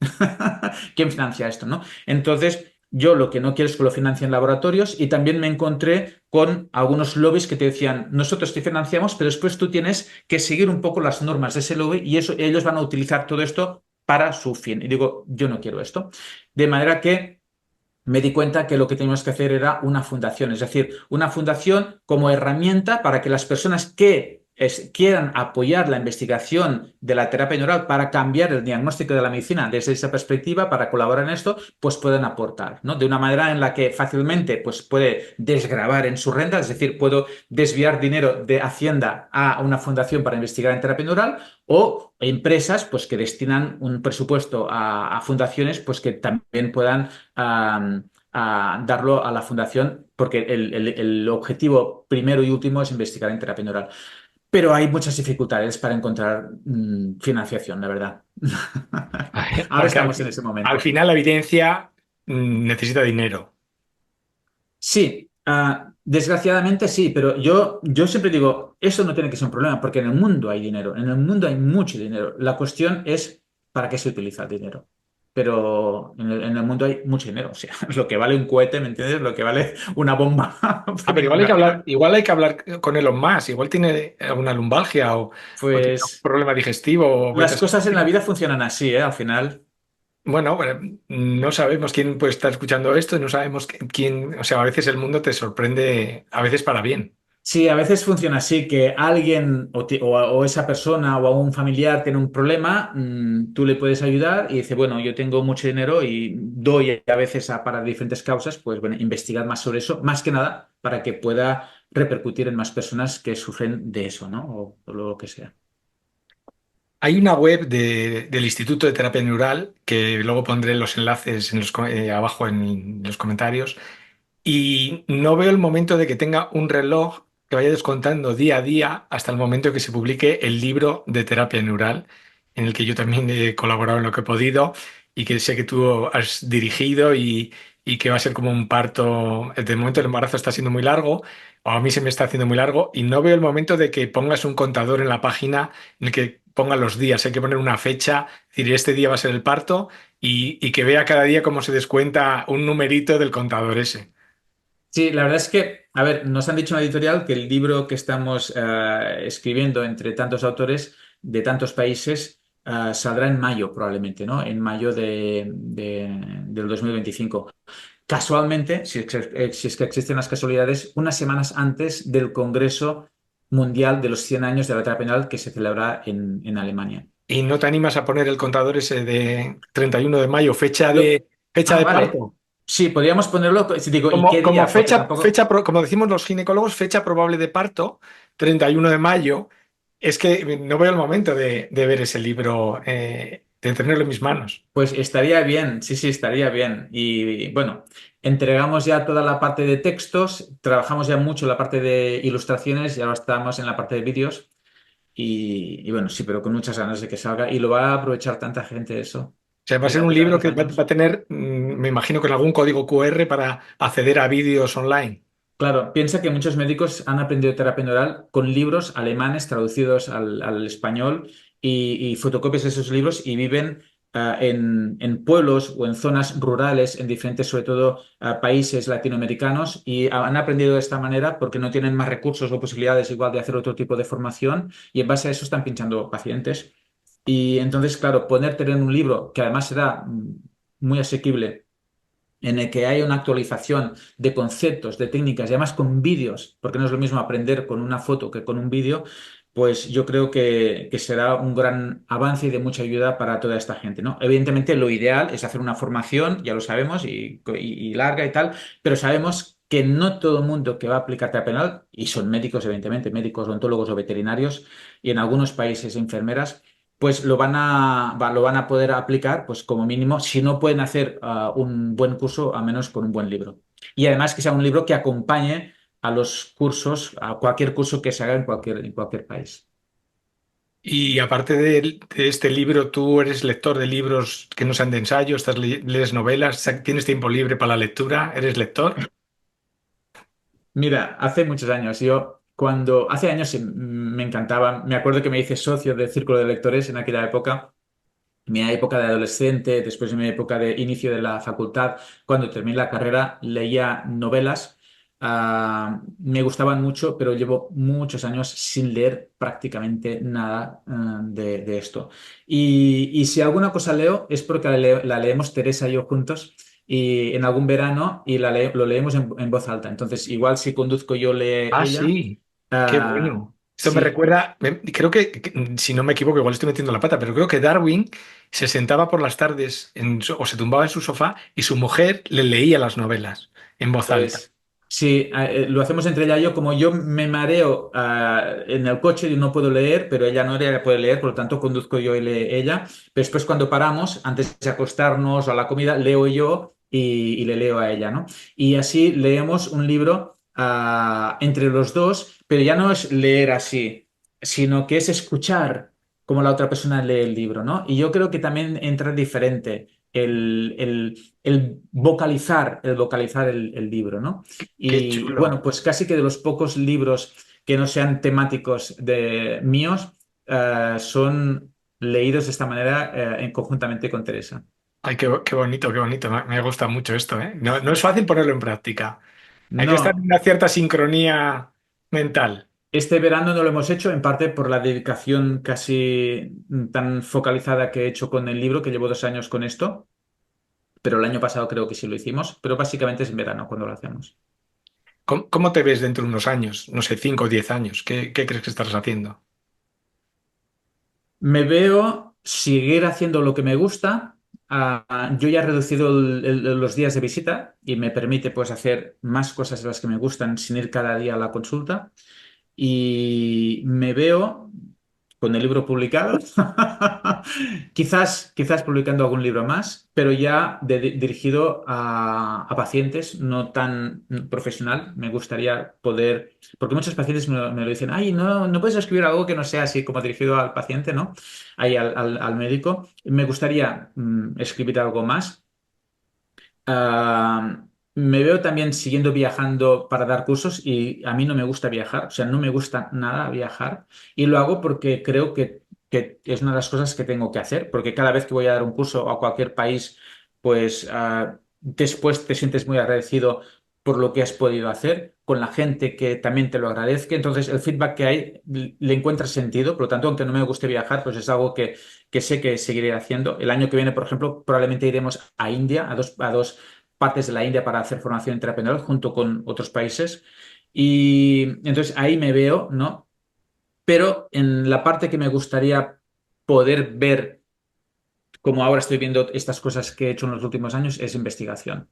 ¿Quién financia esto, no? Entonces, yo lo que no quiero es que lo financien laboratorios y también me encontré con algunos lobbies que te decían, nosotros te financiamos, pero después tú tienes que seguir un poco las normas de ese lobby y eso, ellos van a utilizar todo esto para su fin. Y digo, yo no quiero esto. De manera que me di cuenta que lo que teníamos que hacer era una fundación, es decir, una fundación como herramienta para que las personas que quieran apoyar la investigación de la terapia neural para cambiar el diagnóstico de la medicina desde esa perspectiva, para colaborar en esto, pues pueden aportar, ¿no? De una manera en la que fácilmente pues, puede desgravar en su renta, es decir, puedo desviar dinero de Hacienda a una fundación para investigar en terapia neural o empresas pues, que destinan un presupuesto a fundaciones pues, que también puedan a darlo a la fundación, porque el objetivo primero y último es investigar en terapia neural. Pero hay muchas dificultades para encontrar financiación, la verdad. Ahora
Porque
estamos en ese
al
momento.
final la evidencia necesita dinero.
Sí, desgraciadamente sí, pero yo siempre digo, eso no tiene que ser un problema, porque en el mundo hay dinero, en el mundo hay mucho dinero. La cuestión es para qué se utiliza el dinero. Pero en el mundo hay mucho dinero, o sea, lo que vale un cohete, ¿me entiendes? Lo que vale una bomba
Pero
nuclear.
igual hay que hablar con Elon Musk, igual tiene alguna lumbalgia o tiene un
Pues
problema digestivo o vete
las
a
cosas en la
saber.
vida funcionan así, ¿eh? Al final.
Bueno, no sabemos quién puede estar escuchando esto, no sabemos quién, o sea, a veces el mundo te sorprende, a veces para bien.
Sí, a veces funciona así, que alguien o esa persona o un familiar tiene un problema, tú le puedes ayudar y dice, bueno, yo tengo mucho dinero y doy a veces para diferentes causas, pues bueno, investigar más sobre eso, más que nada para que pueda repercutir en más personas que sufren de eso, ¿no? O lo que sea.
Hay una web del Instituto de Terapia Neural, que luego pondré los enlaces abajo en los comentarios, y no veo el momento de que tenga un reloj que vaya descontando día a día hasta el momento que se publique el libro de terapia neural, en el que yo también he colaborado en lo que he podido y que sé que tú has dirigido y que va a ser como un parto. De momento el embarazo está siendo muy largo, o a mí se me está haciendo muy largo, y no veo el momento de que pongas un contador en la página en el que ponga los días. Hay que poner una fecha, decir, este día va a ser el parto y que vea cada día cómo se descuenta un numerito del contador ese.
Sí, la verdad es que, a ver, nos han dicho en la editorial que el libro que estamos escribiendo entre tantos autores de tantos países saldrá en mayo probablemente, ¿no? En mayo del 2025. Casualmente, si es que existen las casualidades, unas semanas antes del Congreso Mundial de los 100 años de la terapia penal que se celebra en Alemania.
¿Y no te animas a poner el contador ese de 31 de mayo,
Lo-
fecha de
vale.
parto?
Sí, podríamos ponerlo, si digo, ¿y
Como,
qué
como
día? Porque
fecha,
tampoco...
como decimos los ginecólogos, fecha probable de parto, 31 de mayo. Es que no veo el momento de ver ese libro, de tenerlo en mis manos.
Pues estaría bien, sí, sí, estaría bien. Y bueno, entregamos ya toda la parte de textos, trabajamos ya mucho la parte de ilustraciones y ahora estamos en la parte de vídeos. Y bueno, sí, pero con muchas ganas de que salga y lo va a aprovechar tanta gente eso.
O sea, va a
Y va
ser
a
un
pegar
libro
los
que va a
años.
tener, me imagino, con algún código QR para acceder a vídeos online.
Claro, piensa que muchos médicos han aprendido terapia neural con libros alemanes traducidos al español y fotocopias de esos libros y viven en pueblos o en zonas rurales, en diferentes, sobre todo, países latinoamericanos y han aprendido de esta manera porque no tienen más recursos o posibilidades igual de hacer otro tipo de formación y en base a eso están pinchando pacientes. Y entonces, claro, ponerte en un libro que además será muy asequible en el que haya una actualización de conceptos, de técnicas, y además con vídeos, porque no es lo mismo aprender con una foto que con un vídeo, pues yo creo que será un gran avance y de mucha ayuda para toda esta gente, ¿no? Evidentemente, lo ideal es hacer una formación, ya lo sabemos, y larga y tal, pero sabemos que no todo el mundo que va a aplicar terapia penal, y son médicos, evidentemente, médicos, odontólogos o veterinarios, y en algunos países enfermeras, pues lo van a poder aplicar, pues como mínimo, si no pueden hacer un buen curso, a menos con un buen libro. Y además que sea un libro que acompañe a los cursos, a cualquier curso que se haga en cualquier país.
Y aparte de este libro, ¿tú eres lector de libros que no sean de ensayo? ¿Lees novelas? ¿Tienes tiempo libre para la lectura? ¿Eres lector?
Mira, hace muchos años, hace años sí, me encantaba, me acuerdo que me hice socio del Círculo de Lectores en aquella época, mi época de adolescente, después de mi época de inicio de la facultad, cuando terminé la carrera, leía novelas. Me gustaban mucho, pero llevo muchos años sin leer prácticamente nada de esto. Y si alguna cosa leo es porque la leemos Teresa y yo juntos y en algún verano y lo leemos en voz alta. Entonces, igual si conduzco yo lee
Ah,
ella.
sí, qué
ah,
bueno. Esto me
sí,
recuerda, creo si no me equivoco, igual estoy metiendo la pata, pero creo que Darwin se sentaba por las tardes o se tumbaba en su sofá y su mujer le leía las novelas en voz alta.
pues sí, lo hacemos entre ella y yo. Como yo me mareo en el coche y no puedo leer, pero ella puede leer, por lo tanto conduzco yo y lee ella. Pero después cuando paramos, antes de acostarnos o a la comida, leo yo y le leo a ella, ¿no? Y así leemos un libro entre los dos, pero ya no es leer así, sino que es escuchar cómo la otra persona lee el libro, ¿no? Y yo creo que también entra diferente el vocalizar el libro, ¿no?
Qué
Y
chulo.
bueno, pues casi que de los pocos libros que no sean temáticos de míos son leídos de esta manera conjuntamente con Teresa.
Ay, qué bonito, qué bonito. Me gusta mucho esto, ¿eh? No, no es fácil ponerlo en práctica. Hay que estar en
No,
una cierta sincronía mental.
este verano no lo hemos hecho, en parte por la dedicación casi tan focalizada que he hecho con el libro, que llevo 2 años con esto, pero el año pasado creo que sí lo hicimos, pero básicamente es en verano cuando lo hacemos.
¿Cómo te ves dentro de unos años? No sé, 5 o 10 años. ¿Qué crees que estarás haciendo?
Me veo seguir haciendo lo que me gusta. Yo ya he reducido los días de visita y me permite pues hacer más cosas de las que me gustan sin ir cada día a la consulta. Y me veo con el libro publicado, quizás publicando algún libro más, pero ya dirigido a pacientes, no tan profesional. Me gustaría poder, porque muchos pacientes me lo dicen, ay, no, no puedes escribir algo que no sea así como dirigido al paciente, ¿no? Ahí al médico. Me gustaría escribir algo más. Me veo también siguiendo viajando para dar cursos y a mí no me gusta viajar, o sea, no me gusta nada viajar y lo hago porque creo que es una de las cosas que tengo que hacer, porque cada vez que voy a dar un curso a cualquier país, pues después te sientes muy agradecido por lo que has podido hacer, con la gente que también te lo agradezca, entonces el feedback que hay le encuentra sentido, por lo tanto, aunque no me guste viajar, pues es algo que sé que seguiré haciendo. El año que viene, por ejemplo, probablemente iremos a India, a dos partes de la India para hacer formación intrapenal junto con otros países. Y entonces ahí me veo, ¿no? Pero en la parte que me gustaría poder ver, como ahora estoy viendo estas cosas que he hecho en los últimos años, es investigación.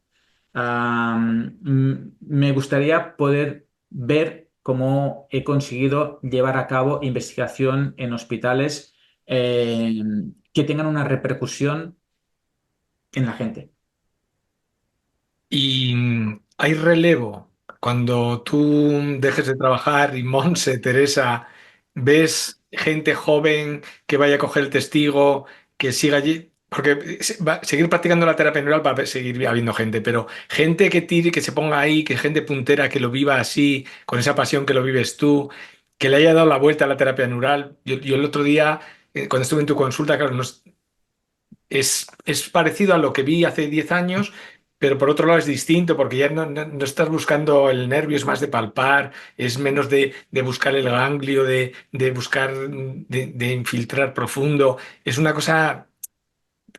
Me gustaría poder ver cómo he conseguido llevar a cabo investigación en hospitales que tengan una repercusión en la gente.
Y hay relevo. Cuando tú dejes de trabajar y Monse, Teresa, ves gente joven que vaya a coger el testigo, que siga allí. Porque seguir practicando la terapia neural va a seguir habiendo gente, pero gente que tire, que se ponga ahí, que gente puntera que lo viva así, con esa pasión que lo vives tú, que le haya dado la vuelta a la terapia neural. Yo el otro día, cuando estuve en tu consulta, claro, es parecido a lo que vi hace 10 años, pero por otro lado es distinto porque ya no estás buscando el nervio, es más de palpar, es menos de buscar el ganglio, de buscar, de infiltrar profundo. Es una cosa,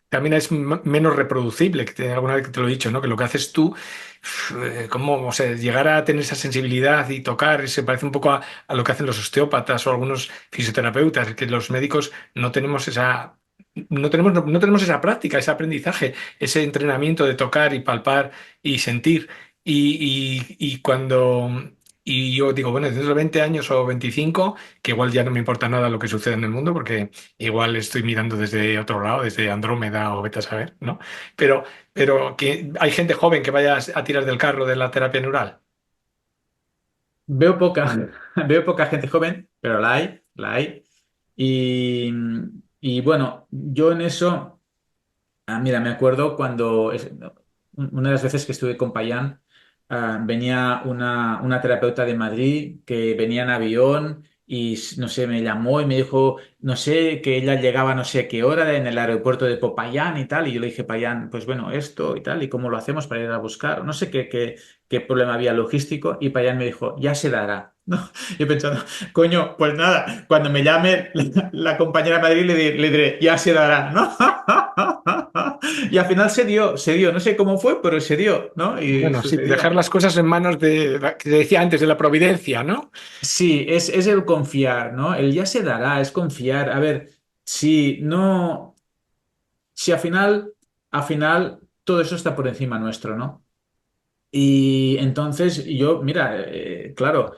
también es menos reproducible, que alguna vez que te lo he dicho, ¿no? Que lo que haces tú, cómo, o sea, llegar a tener esa sensibilidad y tocar, se parece un poco a lo que hacen los osteópatas o algunos fisioterapeutas, que los médicos no tenemos esa, no tenemos esa práctica, ese aprendizaje, ese entrenamiento de tocar y palpar y sentir. Y cuando, y yo digo, bueno, dentro de 20 años o 25, que igual ya no me importa nada lo que sucede en el mundo, porque igual estoy mirando desde otro lado, desde Andrómeda o vete a saber, ¿no? Pero que hay gente joven que vaya a tirar del carro de la terapia neural.
Veo poca, veo poca gente joven, pero la hay, la hay. Y, y bueno, yo en eso, mira, me acuerdo cuando una de las veces que estuve con Payán, venía una terapeuta de Madrid que venía en avión y no sé, me llamó y me dijo, no sé, que ella llegaba a no sé qué hora en el aeropuerto de Popayán y tal. Y yo le dije, Payán, pues bueno, esto y tal, y cómo lo hacemos para ir a buscar. No sé qué problema había logístico. Y Payán me dijo, ya se dará. ¿No? Yo pensando, coño, pues nada, cuando me llame la compañera de Madrid le diré, ya se dará, ¿no? Y al final se dio, no sé cómo fue, pero se dio, ¿no? Y
Bueno, sí, dejar
sucedió.
las cosas en manos de, que decía antes, de la providencia, ¿no?
Sí, es el confiar, ¿no? El ya se dará, es confiar. A ver, si no, si al final todo eso está por encima nuestro, ¿no? Y entonces yo, mira, claro,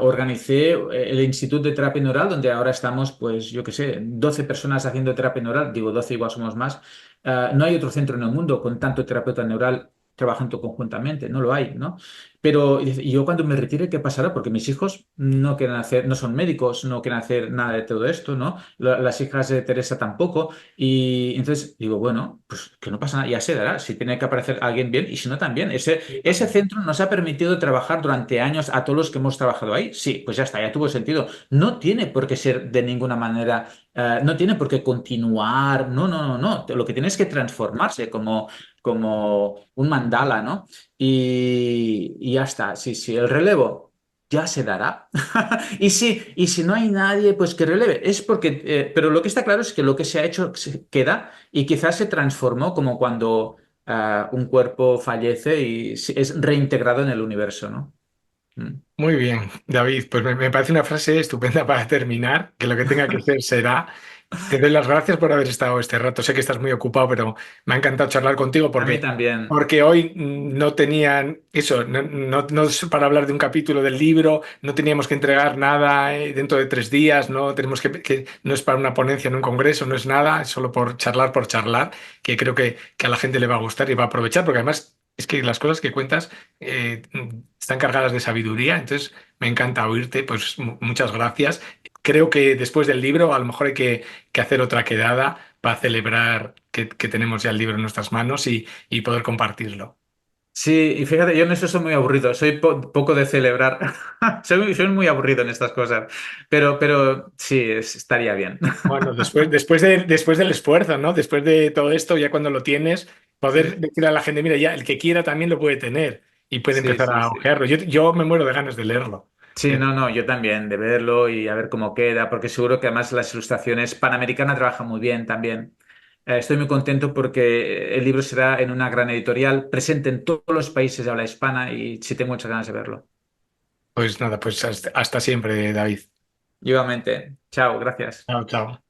organicé el Instituto de Terapia Neural, donde ahora estamos, pues yo qué sé, 12 personas haciendo terapia neural, digo 12 igual somos más. No hay otro centro en el mundo con tanto terapeuta neural trabajando conjuntamente, no lo hay, ¿no? Pero y yo cuando me retire, ¿qué pasará? Porque mis hijos no quieren hacer, no son médicos, no quieren hacer nada de todo esto, ¿no? Las hijas de Teresa tampoco. Y entonces digo, bueno, pues que no pasa nada, ya se dará, si tiene que aparecer alguien bien y si no también. Ese centro nos ha permitido trabajar durante años a todos los que hemos trabajado ahí. Sí, pues ya está, ya tuvo sentido. No tiene por qué ser de ninguna manera, no tiene por qué continuar. No, no, no, no. Lo que tiene es que transformarse como un mandala, ¿no? Y ya está. Sí, sí, el relevo ya se dará. Y si no hay nadie, pues que releve. Es porque, pero lo que está claro es que lo que se ha hecho se queda y quizás se transformó como cuando un cuerpo fallece y es reintegrado en el universo, ¿no? Mm.
Muy bien, David, pues me parece una frase estupenda para terminar, que lo que tenga que ser será. Te doy las gracias por haber estado este rato. Sé que estás muy ocupado, pero me ha encantado charlar contigo
A mí
porque,
también.
porque hoy no tenían eso, no es para hablar de un capítulo del libro, no teníamos que entregar nada dentro de 3 días, no tenemos no es para una ponencia en un congreso, no es nada, es solo por charlar, que creo que a la gente le va a gustar y va a aprovechar, porque además es que las cosas que cuentas están cargadas de sabiduría, entonces me encanta oírte, pues muchas gracias. Creo que después del libro a lo mejor hay que hacer otra quedada para celebrar que tenemos ya el libro en nuestras manos y poder compartirlo.
Sí, y fíjate, yo en eso soy muy aburrido, soy poco de celebrar, soy muy aburrido en estas cosas, pero sí, estaría bien.
Bueno, después del esfuerzo, ¿no? Después de todo esto, ya cuando lo tienes, poder
Sí,
decirle a la gente, mira, ya el que quiera también lo puede tener y puede
sí,
empezar
sí,
a
sí.
hojearlo. Yo me muero de ganas de leerlo.
Sí, no, no, yo también, de verlo y a ver cómo queda, porque seguro que además las ilustraciones, Panamericana trabaja muy bien también. Estoy muy contento porque el libro será en una gran editorial, presente en todos los países de habla hispana y sí tengo muchas ganas de verlo.
Pues nada, pues hasta siempre, David.
Igualmente, chao, gracias.
Chao, chao.